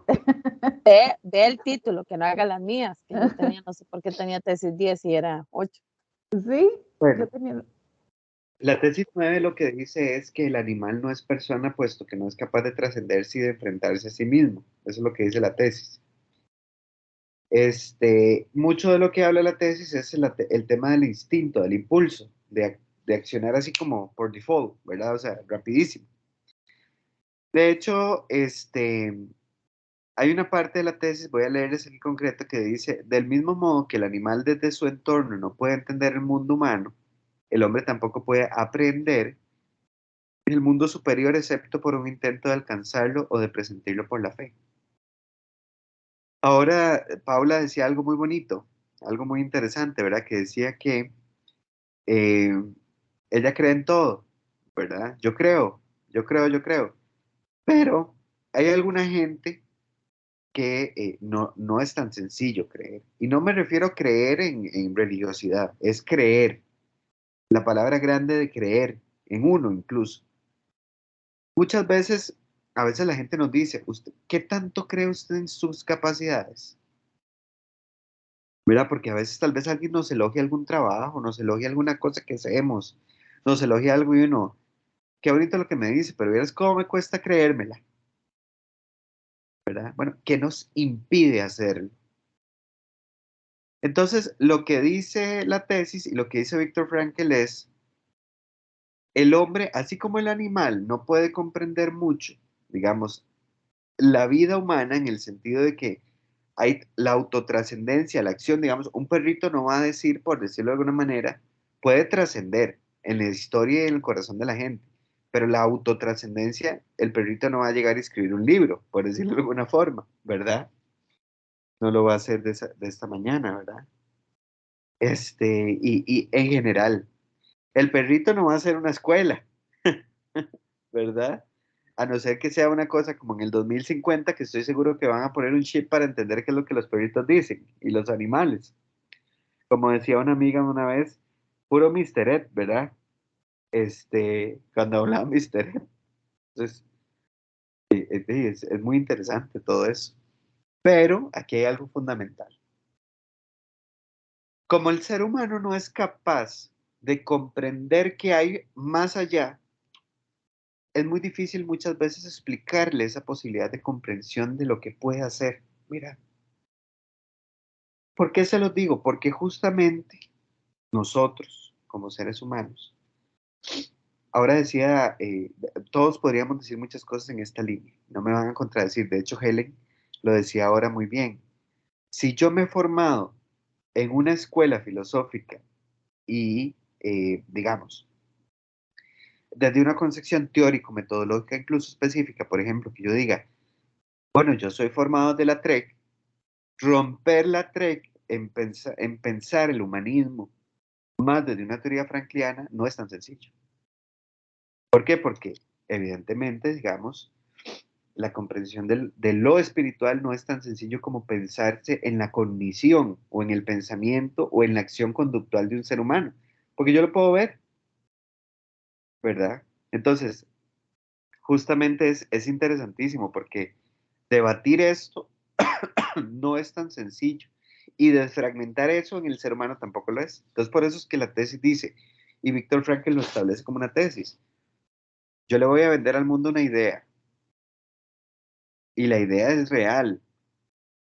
Ve el título, que no haga las mías, que yo tenía, no sé por qué tenía tesis 10 y era 8. Sí, bueno, yo tenía... La tesis 9 lo que dice es que el animal no es persona puesto que no es capaz de trascenderse y de enfrentarse a sí mismo. Eso es lo que dice la tesis. Mucho de lo que habla la tesis es el tema del instinto, del impulso, de accionar así como por default, ¿verdad? O sea, rapidísimo. De hecho, hay una parte de la tesis, voy a leerles aquí en concreto, que dice, del mismo modo que el animal desde su entorno no puede entender el mundo humano, el hombre tampoco puede aprender el mundo superior excepto por un intento de alcanzarlo o de presentirlo por la fe. Ahora, Paula decía algo muy bonito, algo muy interesante, ¿verdad? Que decía que eh, ella cree en todo, ¿verdad? Yo creo. Pero hay alguna gente que no es tan sencillo creer. Y no me refiero a creer en religiosidad, es creer. La palabra grande de creer, en uno incluso. Muchas veces, a veces la gente nos dice, ¿usted, qué tanto cree usted en sus capacidades? ¿Verdad? Porque a veces tal vez alguien nos elogia algún trabajo, nos elogia alguna cosa que hacemos, nos elogia algo y uno, qué bonito lo que me dice, pero vieras cómo me cuesta creérmela, ¿verdad? Bueno, ¿qué nos impide hacerlo? Entonces, lo que dice la tesis y lo que dice Víctor Frankl es, el hombre, así como el animal, no puede comprender mucho, digamos, la vida humana en el sentido de que hay la autotrascendencia, la acción, digamos, un perrito no va a decir, por decirlo de alguna manera, puede trascender en la historia y en el corazón de la gente, pero la autotrascendencia, el perrito no va a llegar a escribir un libro, por decirlo de alguna forma, ¿verdad? No lo va a hacer de esta mañana, ¿verdad? Y en general, el perrito no va a hacer una escuela, ¿verdad? A no ser que sea una cosa como en el 2050, que estoy seguro que van a poner un chip para entender qué es lo que los perritos dicen y los animales. Como decía una amiga una vez, puro Mr. Ed, ¿verdad? Cuando hablaba Mr. Ed. Entonces, es muy interesante todo eso. Pero aquí hay algo fundamental. Como el ser humano no es capaz de comprender que hay más allá, es muy difícil muchas veces explicarle esa posibilidad de comprensión de lo que puede hacer. Mira, ¿por qué se los digo? Porque justamente nosotros, como seres humanos, ahora decía, todos podríamos decir muchas cosas en esta línea, no me van a contradecir. De hecho, Helen lo decía ahora muy bien. Si yo me he formado en una escuela filosófica y, digamos, desde una concepción teórico-metodológica incluso específica, por ejemplo, que yo diga, bueno, yo soy formado de la TREC, romper la TREC en pensar el humanismo más desde una teoría frankliana no es tan sencillo. ¿Por qué? Porque evidentemente, digamos, la comprensión de lo espiritual no es tan sencillo como pensarse en la cognición o en el pensamiento o en la acción conductual de un ser humano, porque yo lo puedo ver, ¿verdad? Entonces, justamente es interesantísimo porque debatir esto no es tan sencillo y desfragmentar eso en el ser humano tampoco lo es. Entonces, por eso es que la tesis dice, y Viktor Frankl lo establece como una tesis, yo le voy a vender al mundo una idea y la idea es real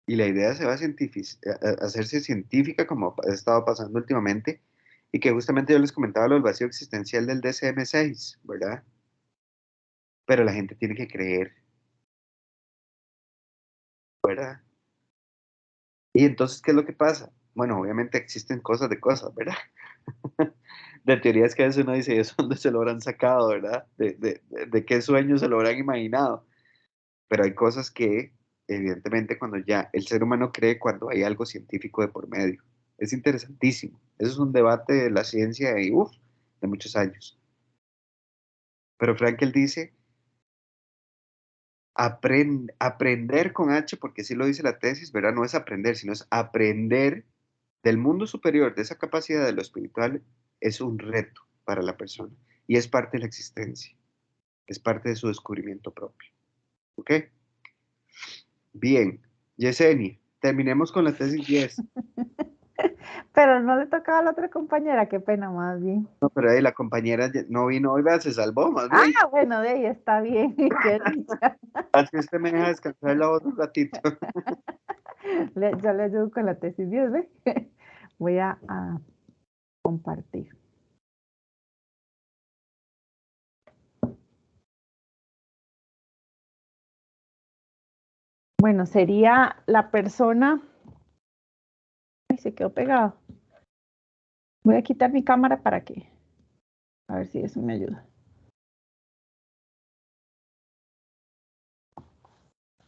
y la idea se va a hacerse científica como ha estado pasando últimamente y que justamente yo les comentaba lo del vacío existencial del DSM-6, ¿verdad? Pero la gente tiene que creer, ¿verdad? Y entonces, ¿qué es lo que pasa? Bueno, obviamente existen cosas de cosas, ¿verdad? De teorías que a veces uno dice, ¿y eso dónde se lo habrán sacado, verdad? De qué sueños se lo habrán imaginado. Pero hay cosas que, evidentemente, cuando ya el ser humano cree cuando hay algo científico de por medio. Es interesantísimo. Eso es un debate de la ciencia y, de muchos años. Pero Frankel dice, aprender con H, porque sí lo dice la tesis, ¿verdad? No es aprender, sino es aprender del mundo superior, de esa capacidad de lo espiritual, es un reto para la persona y es parte de la existencia, es parte de su descubrimiento propio. ¿Ok? Bien, Yesenia, terminemos con la tesis 10. Pero no le tocaba a la otra compañera, qué pena más bien. No, pero ahí la compañera no vino hoy, se salvó más Ah, bien. bueno, de ahí está bien, qué dicha. Así usted me deja descansar la voz un ratito. Yo le ayudo con la tesis 10, ¿ve? Voy a compartir. Bueno, sería la persona. Ay, se quedó pegado. Voy a quitar mi cámara para que. A ver si eso me ayuda.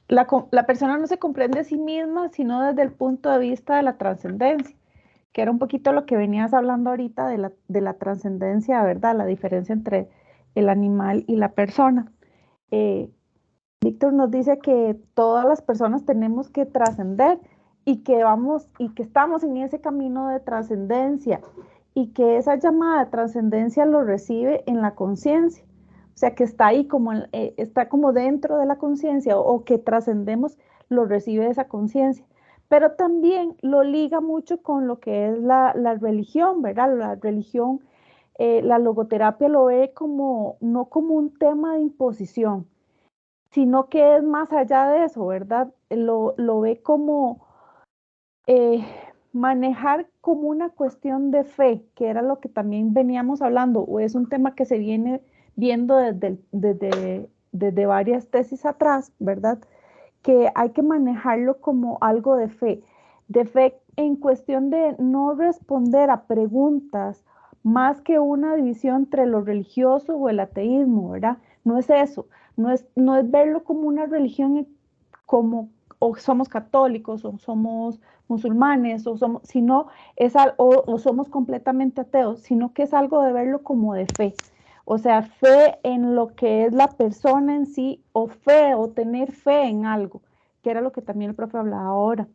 La persona no se comprende a sí misma, sino desde el punto de vista de la trascendencia, que era un poquito lo que venías hablando ahorita de la trascendencia, ¿verdad? La diferencia entre el animal y la persona. Víctor nos dice que todas las personas tenemos que trascender y que estamos en ese camino de trascendencia y que esa llamada de trascendencia lo recibe en la conciencia. O sea, que está ahí está como dentro de la conciencia o que trascendemos, lo recibe esa conciencia. Pero también lo liga mucho con lo que es la religión, ¿verdad? La religión, la logoterapia lo ve no como un tema de imposición, sino que es más allá de eso, ¿verdad? Lo ve como manejar como una cuestión de fe, que era lo que también veníamos hablando, o es un tema que se viene viendo desde varias tesis atrás, ¿verdad? Que hay que manejarlo como algo de fe en cuestión de no responder a preguntas más que una división entre lo religioso o el ateísmo, ¿verdad? No es eso, no es verlo como una religión como o somos católicos o somos musulmanes o somos, sino o somos completamente ateos, sino que es algo de verlo como de fe. O sea, fe en lo que es la persona en sí, o fe, o tener fe en algo, que era lo que también el profe hablaba ahora.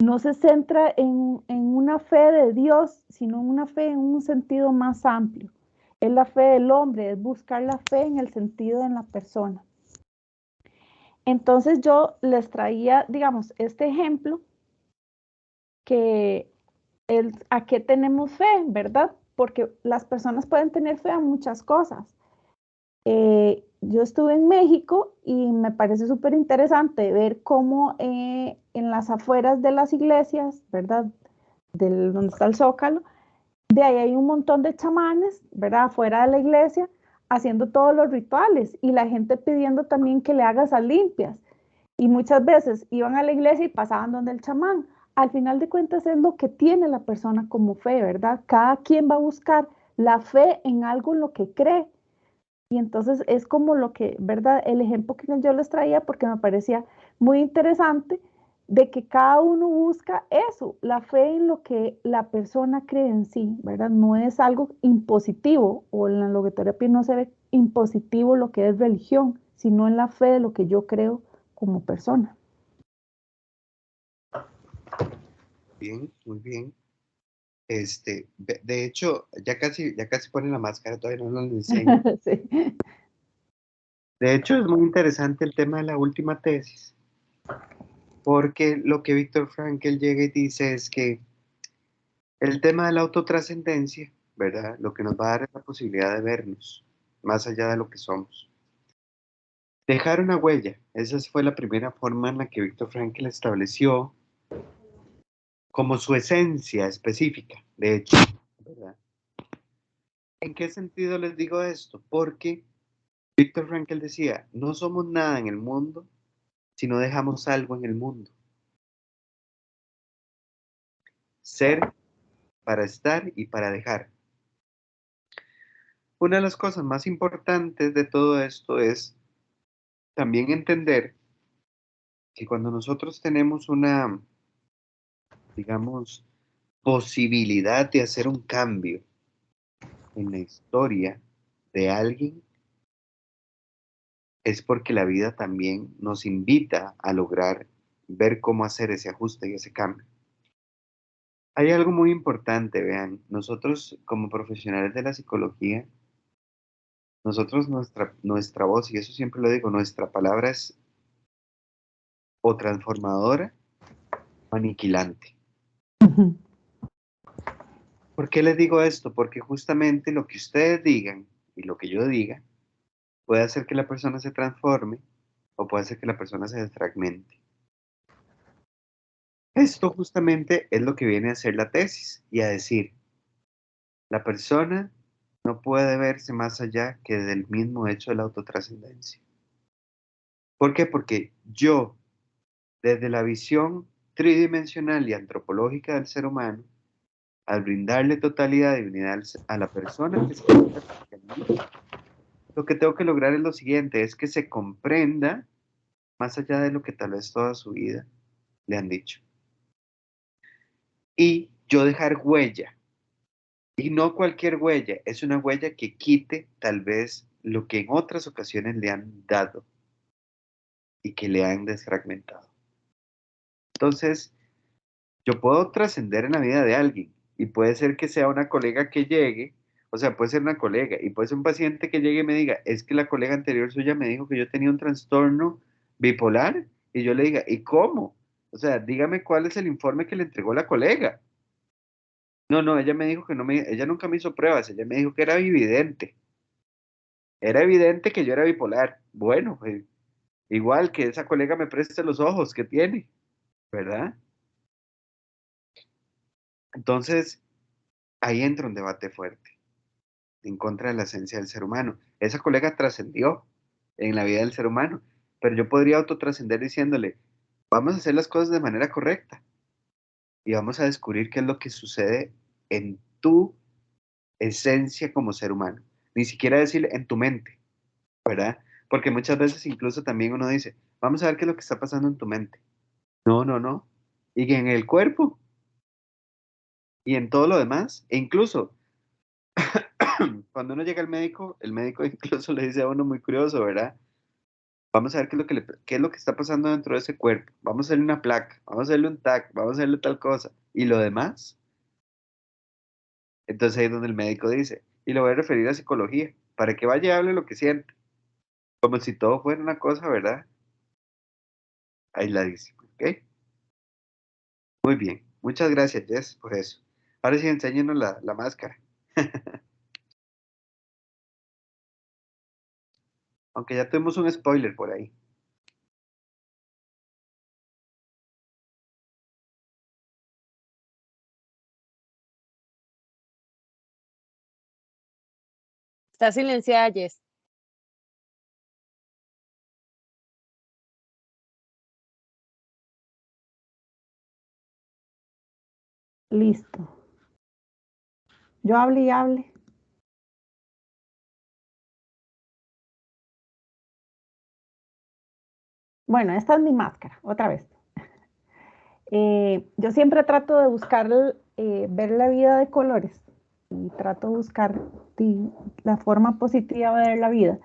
No se centra en una fe de Dios, sino en una fe en un sentido más amplio. Es la fe del hombre, es buscar la fe en el sentido de la persona. Entonces yo les traía, digamos, este ejemplo que a qué tenemos fe, ¿verdad? Porque las personas pueden tener fe a muchas cosas. Yo estuve en México y me parece súper interesante ver cómo en las afueras de las iglesias, ¿verdad? Donde está el Zócalo, de ahí hay un montón de chamanes, ¿verdad? Afuera de la iglesia, haciendo todos los rituales y la gente pidiendo también que le haga esas limpias. Y muchas veces iban a la iglesia y pasaban donde el chamán. Al final de cuentas es lo que tiene la persona como fe, ¿verdad? Cada quien va a buscar la fe en algo en lo que cree. Y entonces es como lo que, ¿verdad? El ejemplo que yo les traía porque me parecía muy interesante de que cada uno busca eso, la fe en lo que la persona cree en sí, ¿verdad? No es algo impositivo, o en la logoterapia no se ve impositivo lo que es religión, sino en la fe de lo que yo creo como persona. Bien, muy bien. De hecho, ya casi ponen la máscara, todavía no nos enseñan. Sí. De hecho, es muy interesante el tema de la última tesis, porque lo que Viktor Frankl llega y dice es que el tema de la autotrascendencia, ¿verdad? Lo que nos va a dar es la posibilidad de vernos más allá de lo que somos. Dejar una huella, esa fue la primera forma en la que Viktor Frankl estableció como su esencia específica, de hecho, ¿verdad? ¿En qué sentido les digo esto? Porque Viktor Frankl decía, no somos nada en el mundo si no dejamos algo en el mundo. Ser para estar y para dejar. Una de las cosas más importantes de todo esto es también entender que cuando nosotros tenemos una, digamos, posibilidad de hacer un cambio en la historia de alguien, es porque la vida también nos invita a lograr ver cómo hacer ese ajuste y ese cambio. Hay algo muy importante, vean, nosotros como profesionales de la psicología, nosotros nuestra voz, y eso siempre lo digo, nuestra palabra es o transformadora o aniquilante. ¿Por qué les digo esto? Porque justamente lo que ustedes digan y lo que yo diga puede hacer que la persona se transforme o puede hacer que la persona se desfragmente. Esto justamente es lo que viene a hacer la tesis y a decir, la persona no puede verse más allá que del mismo hecho de la autotrascendencia. ¿Por qué? Porque yo, desde la visión tridimensional y antropológica del ser humano, al brindarle totalidad y unidad a la persona que se encuentra frente a mí, lo que tengo que lograr es lo siguiente, es que se comprenda más allá de lo que tal vez toda su vida le han dicho. Y yo dejar huella, y no cualquier huella, es una huella que quite tal vez lo que en otras ocasiones le han dado y que le han desfragmentado. Entonces, yo puedo trascender en la vida de alguien y puede ser que sea una colega que llegue, o sea, puede ser una colega y puede ser un paciente que llegue y me diga, es que la colega anterior suya me dijo que yo tenía un trastorno bipolar y yo le diga, ¿y cómo? O sea, dígame cuál es el informe que le entregó la colega. No, ella me dijo que ella nunca me hizo pruebas, ella me dijo que era evidente. Era evidente que yo era bipolar. Bueno, pues, igual que esa colega me preste los ojos que tiene, ¿verdad? Entonces, ahí entra un debate fuerte en contra de la esencia del ser humano. Esa colega trascendió en la vida del ser humano, pero yo podría autotrascender diciéndole, vamos a hacer las cosas de manera correcta y vamos a descubrir qué es lo que sucede en tu esencia como ser humano. Ni siquiera decir en tu mente, ¿verdad? Porque muchas veces incluso también uno dice, vamos a ver qué es lo que está pasando en tu mente. No, no, no. Y en el cuerpo y en todo lo demás. E incluso cuando uno llega al médico, el médico incluso le dice a uno muy curioso, ¿verdad? Vamos a ver qué es lo que está pasando dentro de ese cuerpo. Vamos a hacerle una placa, vamos a hacerle un TAC, vamos a hacerle tal cosa. ¿Y lo demás? Entonces ahí es donde el médico dice, y lo voy a referir a psicología, para que vaya y hable lo que siente. Como si todo fuera una cosa, ¿verdad? Aisladísimo, ¿ok? Muy bien. Muchas gracias, Jess, por eso. Ahora sí, enséñenos la máscara. Aunque ya tuvimos un spoiler por ahí. Está silenciada, Jess. Listo. Yo hable y hable. Bueno, esta es mi máscara, otra vez. Yo siempre trato de buscar, ver la vida de colores y trato de buscar la forma positiva de ver la vida.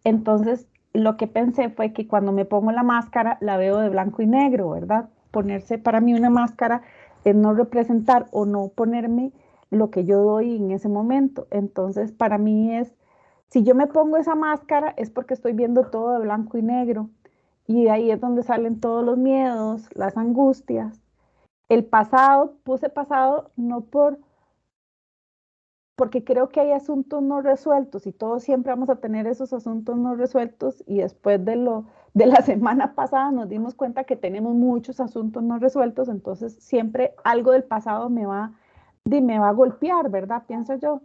Entonces, lo que pensé fue que cuando me pongo la máscara, la veo de blanco y negro, ¿verdad? Ponerse para mí una máscara es no representar o no ponerme lo que yo doy en ese momento. Entonces, para mí es, si yo me pongo esa máscara, es porque estoy viendo todo de blanco y negro. Y de ahí es donde salen todos los miedos, las angustias. El pasado, puse pasado no porque creo que hay asuntos no resueltos y todos siempre vamos a tener esos asuntos no resueltos y después de la semana pasada nos dimos cuenta que tenemos muchos asuntos no resueltos, entonces siempre algo del pasado me va a golpear, ¿verdad? Pienso yo.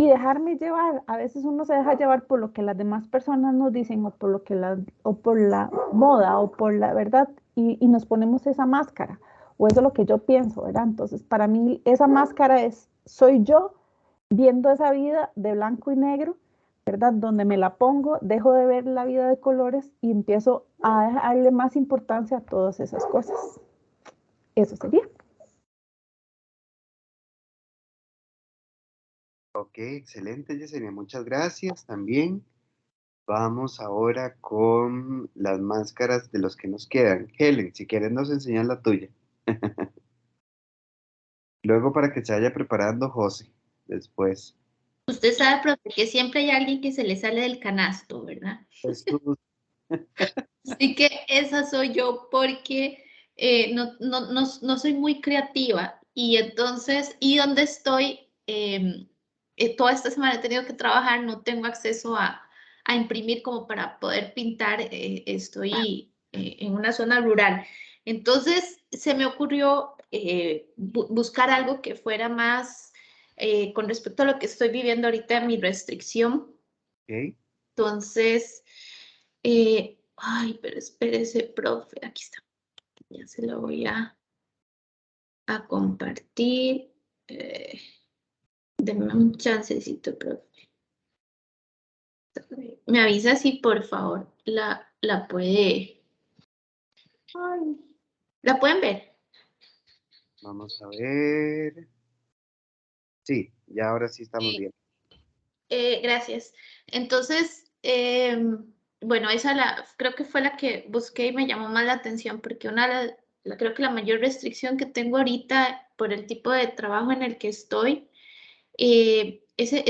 Y dejarme llevar, a veces uno se deja llevar por lo que las demás personas nos dicen o por lo que o por la moda o por la verdad y nos ponemos esa máscara o eso es lo que yo pienso, ¿verdad? Entonces para mí esa máscara soy yo viendo esa vida de blanco y negro, ¿verdad? Donde me la pongo, dejo de ver la vida de colores y empiezo a darle más importancia a todas esas cosas. Eso sería. Ok, excelente, Yesenia. Muchas gracias también. Vamos ahora con las máscaras de los que nos quedan. Helen, si quieres nos enseñas la tuya. Luego para que se vaya preparando José, después. Usted sabe, profe, que siempre hay alguien que se le sale del canasto, ¿verdad? Jesús. Así que esa soy yo porque no soy muy creativa y entonces, y donde estoy, toda esta semana he tenido que trabajar, no tengo acceso a imprimir como para poder pintar, estoy en una zona rural. Entonces se me ocurrió buscar algo que fuera más con respecto a lo que estoy viviendo ahorita, mi restricción. Ok. Entonces, ay, pero espérese, profe, aquí está. Ya se lo voy a compartir. Denme un chancecito, profe. Me avisa si por favor la puede. Ay, ¿la pueden ver? Vamos a ver. Sí, ya ahora sí estamos bien. Gracias. Entonces, bueno, creo que fue la que busqué y me llamó más la atención porque creo que la mayor restricción que tengo ahorita por el tipo de trabajo en el que estoy,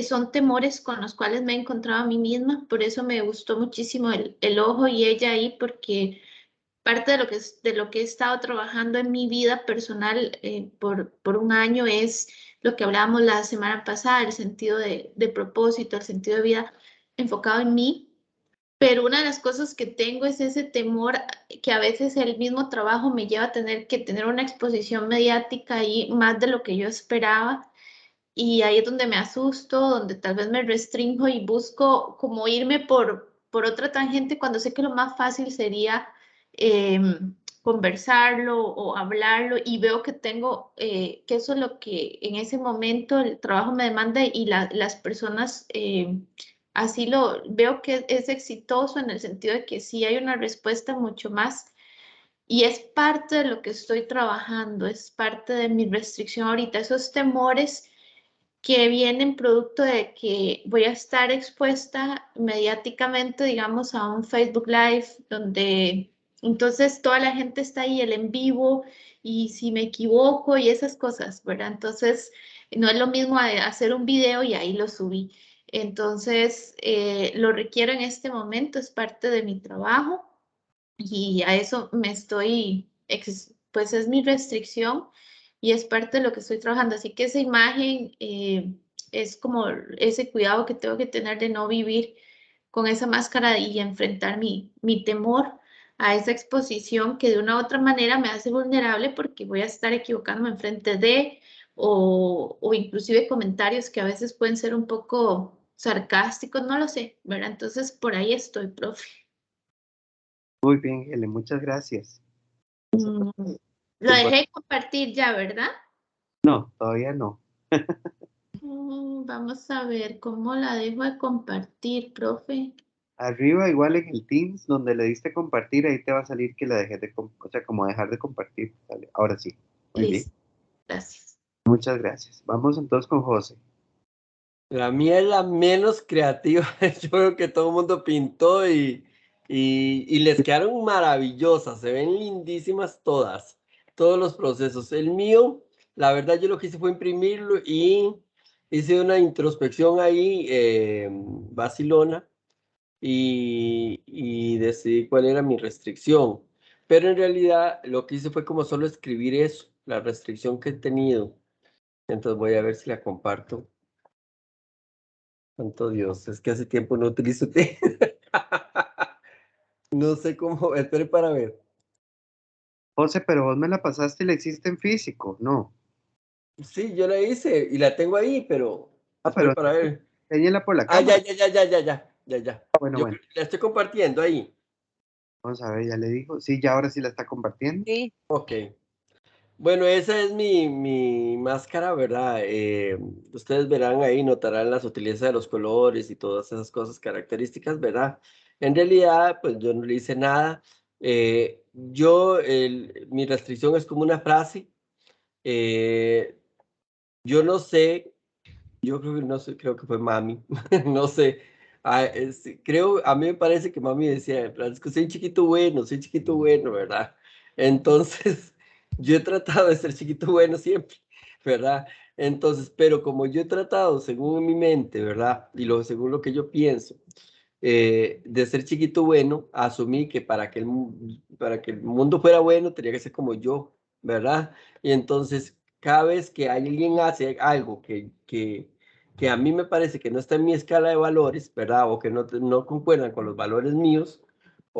son temores con los cuales me he encontrado a mí misma, por eso me gustó muchísimo el ojo y ella ahí porque parte de lo que he estado trabajando en mi vida personal por un año es lo que hablábamos la semana pasada, el sentido de propósito, el sentido de vida enfocado en mí. pero una de las cosas que tengo es ese temor que a veces el mismo trabajo me lleva a tener que tener una exposición mediática ahí más de lo que yo esperaba. Y ahí es donde me asusto, donde tal vez me restringo y busco como irme por otra tangente cuando sé que lo más fácil sería conversarlo o hablarlo y veo que tengo, que eso es lo que en ese momento el trabajo me demanda y las personas así lo veo que es exitoso en el sentido de que sí hay una respuesta mucho más. Y es parte de lo que estoy trabajando, es parte de mi restricción ahorita, esos temores que vienen producto de que voy a estar expuesta mediáticamente, digamos, a un Facebook Live donde entonces toda la gente está ahí, el en vivo, y si me equivoco y esas cosas, ¿verdad? Entonces, no es lo mismo hacer un video y ahí lo subí. Entonces, lo requiero en este momento, es parte de mi trabajo y a eso me estoy, pues es mi restricción y es parte de lo que estoy trabajando. Así que esa imagen es como ese cuidado que tengo que tener de no vivir con esa máscara y enfrentar mi temor a esa exposición que de una u otra manera me hace vulnerable porque voy a estar equivocándome en frente de o inclusive comentarios que a veces pueden ser un poco sarcásticos, no lo sé, ¿verdad? Entonces por ahí estoy, profe. Muy bien, Helen, muchas gracias. Lo dejé compartir ya, ¿verdad? No, todavía no. Vamos a ver cómo la dejo de compartir, profe. Arriba, igual en el Teams, donde le diste compartir, ahí te va a salir que la dejé de, o sea, como dejar de compartir. Sale. Ahora sí. Muy bien. Listo, gracias. Muchas gracias. Vamos entonces con José. La mía es la menos creativa. Yo veo que todo el mundo pintó y les quedaron maravillosas. Se ven lindísimas todas, todos los procesos. El mío, la verdad, yo lo que hice fue imprimirlo y hice una introspección ahí, vacilona, y decidí cuál era mi restricción. Pero en realidad lo que hice fue como solo escribir eso, la restricción que he tenido. Entonces voy a ver si la comparto. Santo Dios, es que hace tiempo no utilizo No sé cómo, espere para ver. José, pero vos me la pasaste y la hiciste en físico, ¿no? Sí, yo la hice y la tengo ahí, pero espere Pero para ver. enséñala por la Ah, cámara. ya. Bueno, Yo bueno. la estoy compartiendo ahí. Vamos a ver, ya le dijo. Sí, ya ahora sí la está compartiendo. Sí, Ok. Bueno, esa es mi máscara, ¿verdad? Ustedes verán ahí, notarán la sutileza de los colores y todas esas cosas características, ¿verdad? En realidad, pues yo no le hice nada. Mi restricción es como una frase. Yo no sé, yo creo que no sé, creo que fue mami, no sé. Creo, a mí me parece que mami decía, Francisco, soy chiquito bueno, ¿verdad? Entonces, yo he tratado de ser chiquito bueno siempre, ¿verdad? Entonces, pero como yo he tratado, según mi mente, ¿verdad? Según lo que yo pienso, de ser chiquito bueno, asumí que para que el mundo fuera bueno, tenía que ser como yo, ¿verdad? Y entonces, cada vez que alguien hace algo que a mí me parece que no está en mi escala de valores, ¿verdad? O que no concuerdan con los valores míos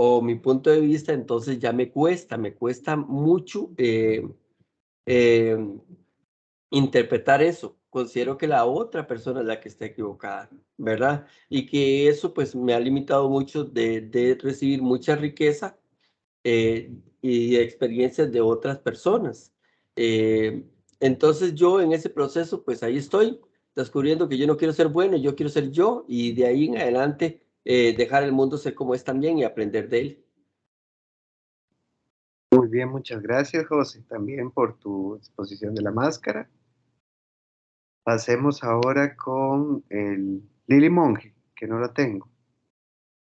o mi punto de vista, entonces ya me cuesta mucho eh, interpretar eso. Considero que la otra persona es la que está equivocada, ¿verdad? Y que eso pues me ha limitado mucho de recibir mucha riqueza y experiencias de otras personas. Eh, entonces yo en ese proceso pues ahí estoy descubriendo que yo no quiero ser bueno, yo quiero ser yo y de ahí en adelante dejar el mundo ser como es también y aprender de él. Muy bien, muchas gracias, José, también por tu exposición de la máscara. Pasemos ahora con el Lili Monge, que no la tengo.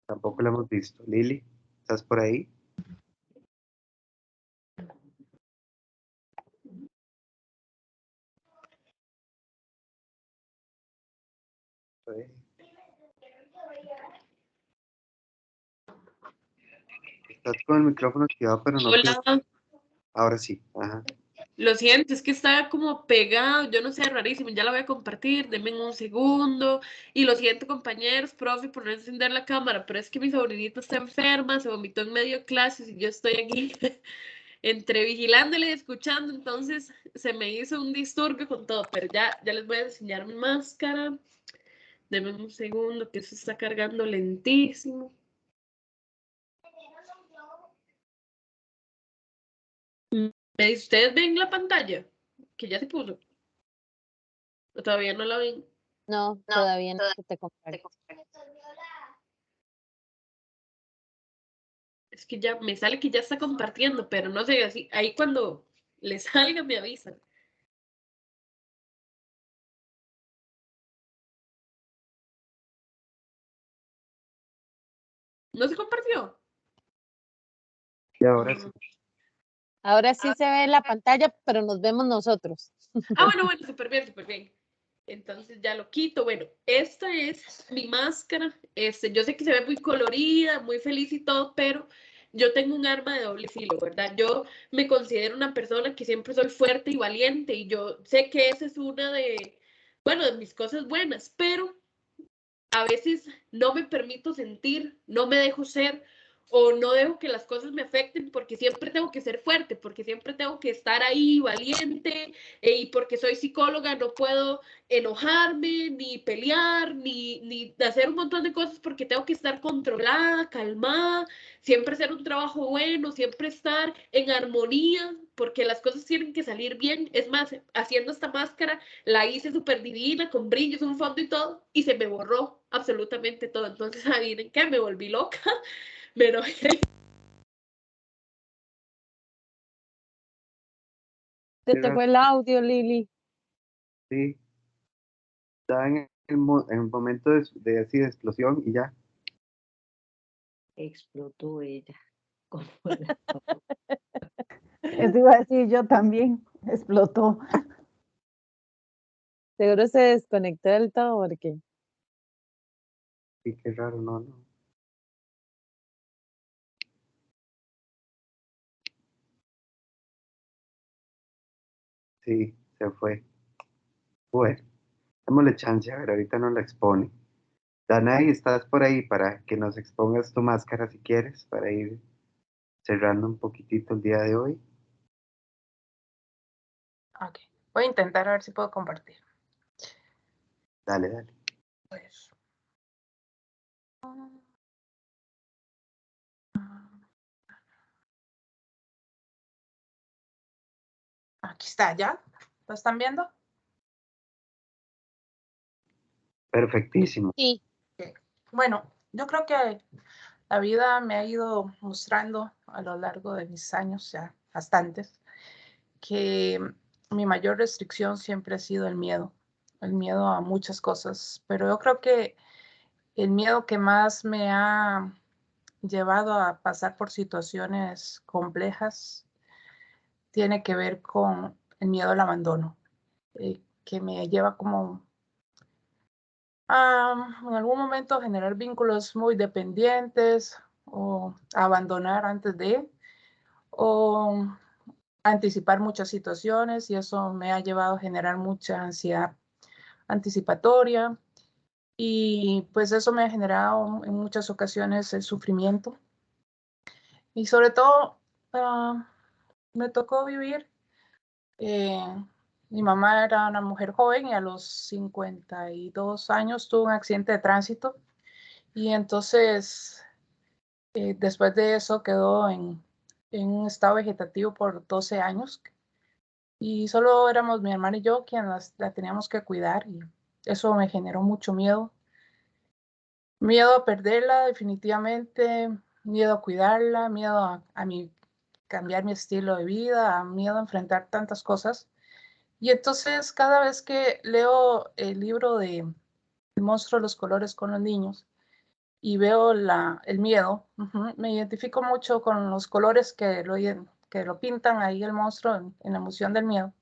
Tampoco la hemos visto. Lili, ¿estás por ahí? Estás con el micrófono activado, pero no te... Hola, Ahora sí. Ajá. Lo siento, es que está como pegado, yo no sé, rarísimo, ya la voy a compartir, denme un segundo. Y lo siento, compañeros, profe, por no encender la cámara, pero es que mi sobrinita está enferma, se vomitó en medio de clases y yo estoy aquí entre vigilándole y escuchando, entonces se me hizo un disturbio con todo, pero ya les voy a enseñar mi máscara. Denme un segundo, que eso está cargando lentísimo. ¿Ustedes ven la pantalla? Que ya se puso. ¿O todavía no la ven? No, todavía no se te comparto. Es que ya me sale que ya está compartiendo, pero no sé, así, ahí cuando le salga me avisan. ¿No se compartió? Y ahora sí. Ahora sí se ve la pantalla, pero nos vemos nosotros. Bueno, súper bien, súper bien. Entonces ya lo quito. Bueno, esta es mi máscara. Yo sé que se ve muy colorida, muy feliz y todo, pero yo tengo un arma de doble filo, ¿verdad? Yo me considero una persona que siempre soy fuerte y valiente y yo sé que esa es una de, bueno, de mis cosas buenas, pero a veces no me permito sentir, no me dejo ser o no dejo que las cosas me afecten porque siempre tengo que ser fuerte, porque siempre tengo que estar ahí valiente y porque soy psicóloga no puedo enojarme, ni pelear, ni hacer un montón de cosas porque tengo que estar controlada, calmada, siempre hacer un trabajo bueno, siempre estar en armonía porque las cosas tienen que salir bien. Es más, haciendo esta máscara la hice súper divina, con brillos, un fondo y todo, y se me borró absolutamente todo. Entonces, adivinen qué, me volví loca, me enojé. Se te fue el audio, Lili. Sí, estaba en el momento de así de explosión y ya. Explotó ella. Eso iba a decir yo también, explotó. Seguro se desconectó del todo porque Sí, qué raro, no. Sí, se fue. Bueno, démosle chance, a ver, ahorita no la expone. Danay, ¿estás por ahí para que nos expongas tu máscara si quieres, para ir cerrando un poquitito el día de hoy? Ok, voy a intentar a ver si puedo compartir. Dale. Pues. Aquí está, ¿ya? ¿Lo están viendo? Perfectísimo. sí. Bueno, yo creo que la vida me ha ido mostrando a lo largo de mis años, ya bastantes, que mi mayor restricción siempre ha sido el miedo a muchas cosas, pero yo creo que el miedo que más me ha llevado a pasar por situaciones complejas tiene que ver con el miedo al abandono, que me lleva como en algún momento generar vínculos muy dependientes o abandonar antes de, o anticipar muchas situaciones y eso me ha llevado a generar mucha ansiedad anticipatoria y pues eso me ha generado en muchas ocasiones el sufrimiento y sobre todo me tocó vivir, mi mamá era una mujer joven y a los 52 años tuvo un accidente de tránsito y entonces después de eso quedó en un estado vegetativo por 12 años y solo éramos mi hermana y yo quienes la teníamos que cuidar y eso me generó mucho miedo. Miedo a perderla definitivamente, miedo a cuidarla, miedo a cambiar mi estilo de vida, miedo a enfrentar tantas cosas. Y entonces cada vez que leo el libro de El monstruo de los colores con los niños, y veo el miedo, me identifico mucho con los colores que lo pintan ahí el monstruo en la emoción del miedo.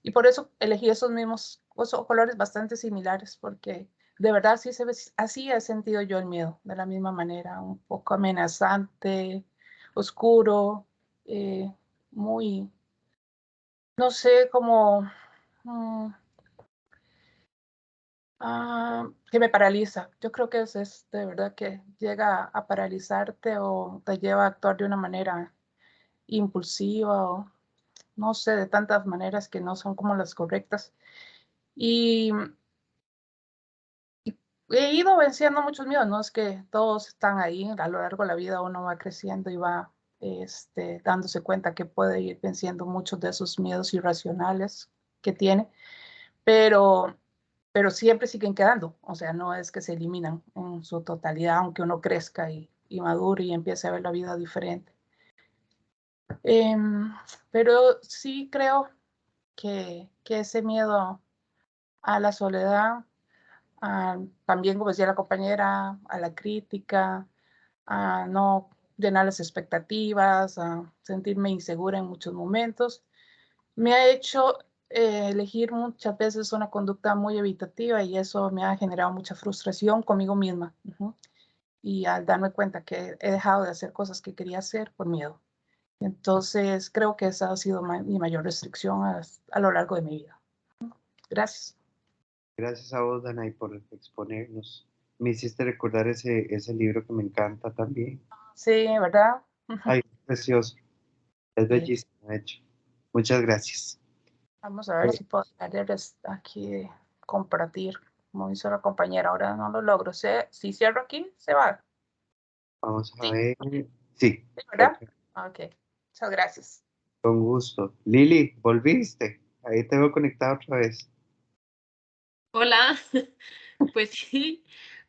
Y por eso elegí esos mismos colores bastante similares, porque de verdad sí así he sentido yo el miedo, de la misma manera, un poco amenazante, oscuro, muy, no sé, como que me paraliza. Yo creo que es de verdad que llega a paralizarte o te lleva a actuar de una manera impulsiva o no sé, de tantas maneras que no son como las correctas. Y he ido venciendo muchos miedos, no es que todos están ahí, a lo largo de la vida uno va creciendo y va dándose cuenta que puede ir venciendo muchos de esos miedos irracionales que tiene, pero siempre siguen quedando, o sea, no es que se eliminan en su totalidad, aunque uno crezca y madure y empiece a ver la vida diferente. Pero sí creo que ese miedo a la soledad, también, como decía la compañera, a la crítica, a no llenar las expectativas, a sentirme insegura en muchos momentos, me ha hecho elegir muchas veces una conducta muy evitativa y eso me ha generado mucha frustración conmigo misma. Y al darme cuenta que he dejado de hacer cosas que quería hacer por miedo. Entonces, creo que esa ha sido mi mayor restricción a lo largo de mi vida. Gracias. Gracias a vos, Danay, por exponernos. Me hiciste recordar ese libro que me encanta también. Sí, ¿verdad? Ay, precioso. Es Sí. bellísimo, de hecho. Muchas gracias. Vamos a ver si puedo darles aquí compartir, como hizo la compañera. Ahora no lo logro. Si cierro aquí, se va. Vamos a Sí. ver. Sí. ¿Sí, verdad? Ok, Ok. Muchas gracias. con gusto. Lili, volviste. Ahí te veo conectado otra vez. Hola, pues sí,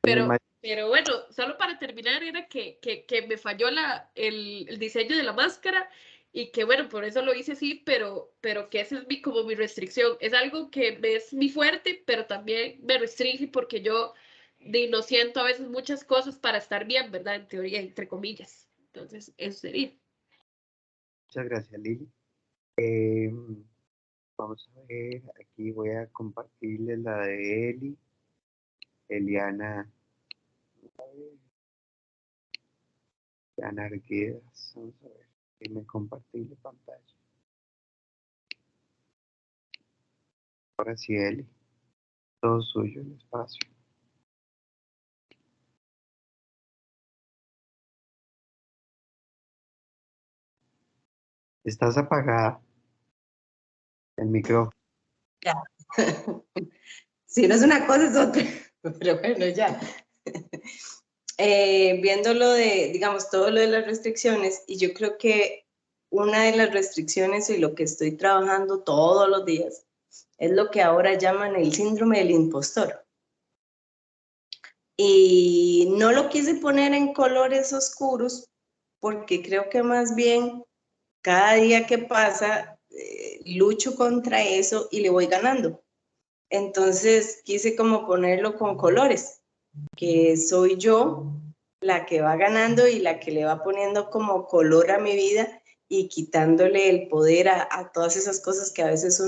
Menos mal. pero bueno, solo para terminar era que me falló el diseño de la máscara y que bueno, por eso lo hice así, pero que esa es como mi restricción. Es algo que es mi fuerte, pero también me restringe porque yo no siento a veces muchas cosas para estar bien, ¿verdad? En teoría, entre comillas. Entonces, eso sería. Muchas gracias, Lili. Vamos a ver. Aquí voy a compartirles la de Eli. Eliana. Eliana Arguedas. Vamos a ver. Déjenme compartir la pantalla. Ahora sí, Eli. Todo suyo el espacio. Estás apagada. El micrófono. Ya. Si no es una cosa, es otra. Pero bueno, ya. Viendo lo de, digamos, todo lo de las restricciones, y yo creo que una de las restricciones y lo que estoy trabajando todos los días es lo que ahora llaman el síndrome del impostor. Y no lo quise poner en colores oscuros porque creo que más bien cada día que pasa lucho contra eso y le voy ganando. Entonces quise como ponerlo con colores, que soy yo la que va ganando y la que le va poniendo como color a mi vida y quitándole el poder a todas esas cosas que a veces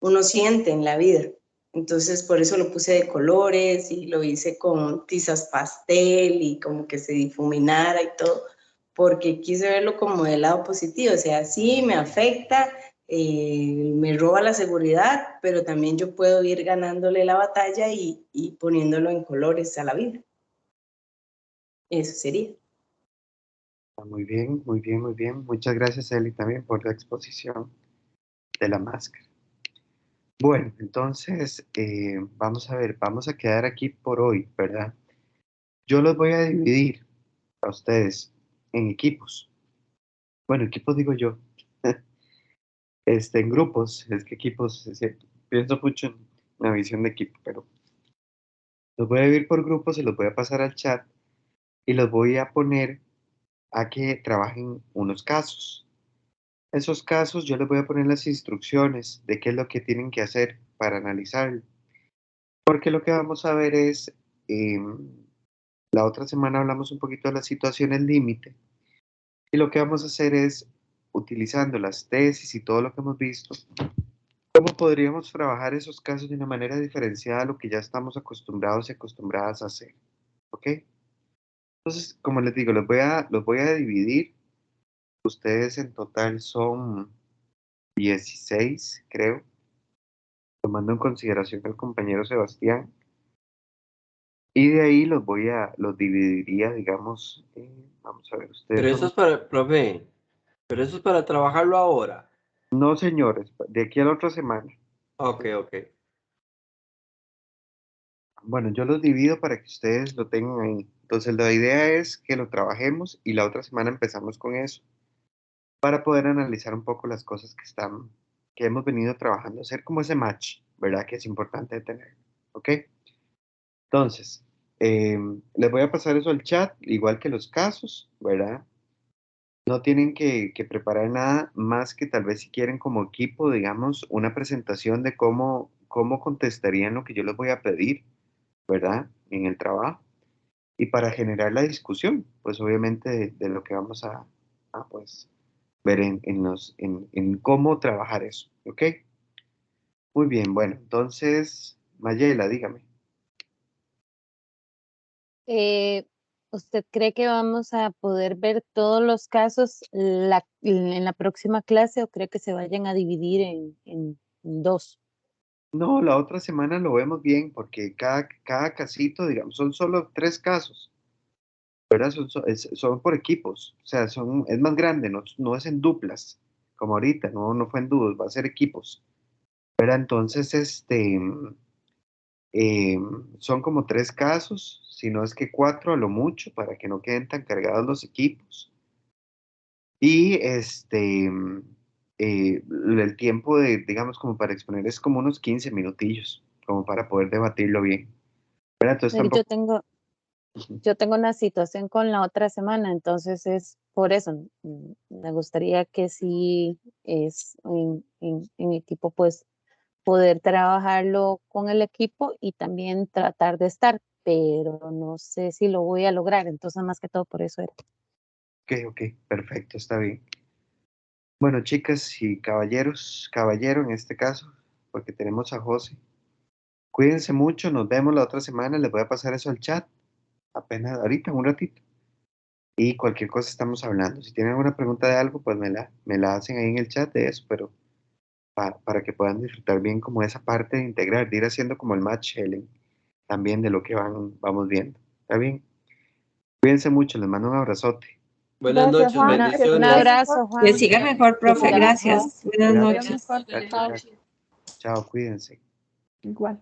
uno siente en la vida. Entonces por eso lo puse de colores y lo hice con tizas pastel y como que se difuminara y todo, porque quise verlo como del lado positivo, o sea, sí me afecta, me roba la seguridad, pero también yo puedo ir ganándole la batalla y poniéndolo en colores a la vida. Eso sería. Muy bien, muy bien, muy bien. Muchas gracias, Eli, también por la exposición de la máscara. Bueno, entonces, vamos a ver, vamos a quedar aquí por hoy, ¿verdad? Yo los voy a dividir a ustedes en equipos. Bueno, equipos digo yo. En grupos, es que equipos, es cierto. Pienso mucho en la visión de equipo, pero los voy a dividir por grupos y los voy a pasar al chat y los voy a poner a que trabajen unos casos. Esos casos yo les voy a poner las instrucciones de qué es lo que tienen que hacer para analizarlo. Porque lo que vamos a ver es, la otra semana hablamos un poquito de las situaciones límite y lo que vamos a hacer es, utilizando las tesis y todo lo que hemos visto, cómo podríamos trabajar esos casos de una manera diferenciada a lo que ya estamos acostumbrados y acostumbradas a hacer. ¿Ok? Entonces, como les digo, los voy a dividir. Ustedes en total son 16, creo, tomando en consideración al compañero Sebastián. Y de ahí los dividiría, digamos, vamos a ver, ustedes Pero son... eso es para, profe, pero eso es para trabajarlo ahora. No, señores, de aquí a la otra semana. Ok. Bueno, yo los divido para que ustedes lo tengan ahí. Entonces, la idea es que lo trabajemos y la otra semana empezamos con eso para poder analizar un poco las cosas que hemos venido trabajando, hacer como ese match, ¿verdad? Que es importante tener, ¿ok? Entonces, les voy a pasar eso al chat, igual que los casos, ¿verdad? No tienen que preparar nada más que tal vez si quieren como equipo, digamos, una presentación de cómo contestarían lo que yo les voy a pedir, ¿verdad? En el trabajo. Y para generar la discusión, pues obviamente de lo que vamos pues, ver en cómo trabajar eso, ¿ok? Muy bien, bueno, entonces, Mayela, dígame. ¿Usted cree que vamos a poder ver todos los casos en la próxima clase o cree que se vayan a dividir en dos? No, la otra semana lo vemos bien porque cada casito, digamos, son solo 3 casos, ¿verdad? Son por equipos, o sea, es más grande, no es en duplas, como ahorita, no fue en dúos, va a ser equipos, ¿verdad? Entonces, son como 3 casos, si no es que 4 a lo mucho, para que no queden tan cargados los equipos. Y el tiempo digamos, como para exponer es como unos 15 minutillos, como para poder debatirlo bien. ¿Verdad? Entonces Pero tampoco... yo tengo una situación con la otra semana, entonces es por eso. Me gustaría que sí es en equipo, pues poder trabajarlo con el equipo y también tratar de estar, pero no sé si lo voy a lograr, entonces más que todo por eso era. Ok, perfecto, está bien. Bueno, chicas y caballeros, caballero en este caso, porque tenemos a José. Cuídense mucho, nos vemos la otra semana, les voy a pasar eso al chat, apenas ahorita, un ratito. Y cualquier cosa estamos hablando. Si tienen alguna pregunta de algo, pues me la hacen ahí en el chat de eso, pero para que puedan disfrutar bien como esa parte de integrar, de ir haciendo como el match, Helen, también de lo que vamos viendo. ¿Está bien? Cuídense mucho, les mando un abrazote. Buenas Gracias, noches, Juan. Que Un siga bendiciones. mejor. abrazo, Que Juan. siga mejor, Que profe. siga mejor. Gracias. Buenas Gracias. noches. Gracias. Igual.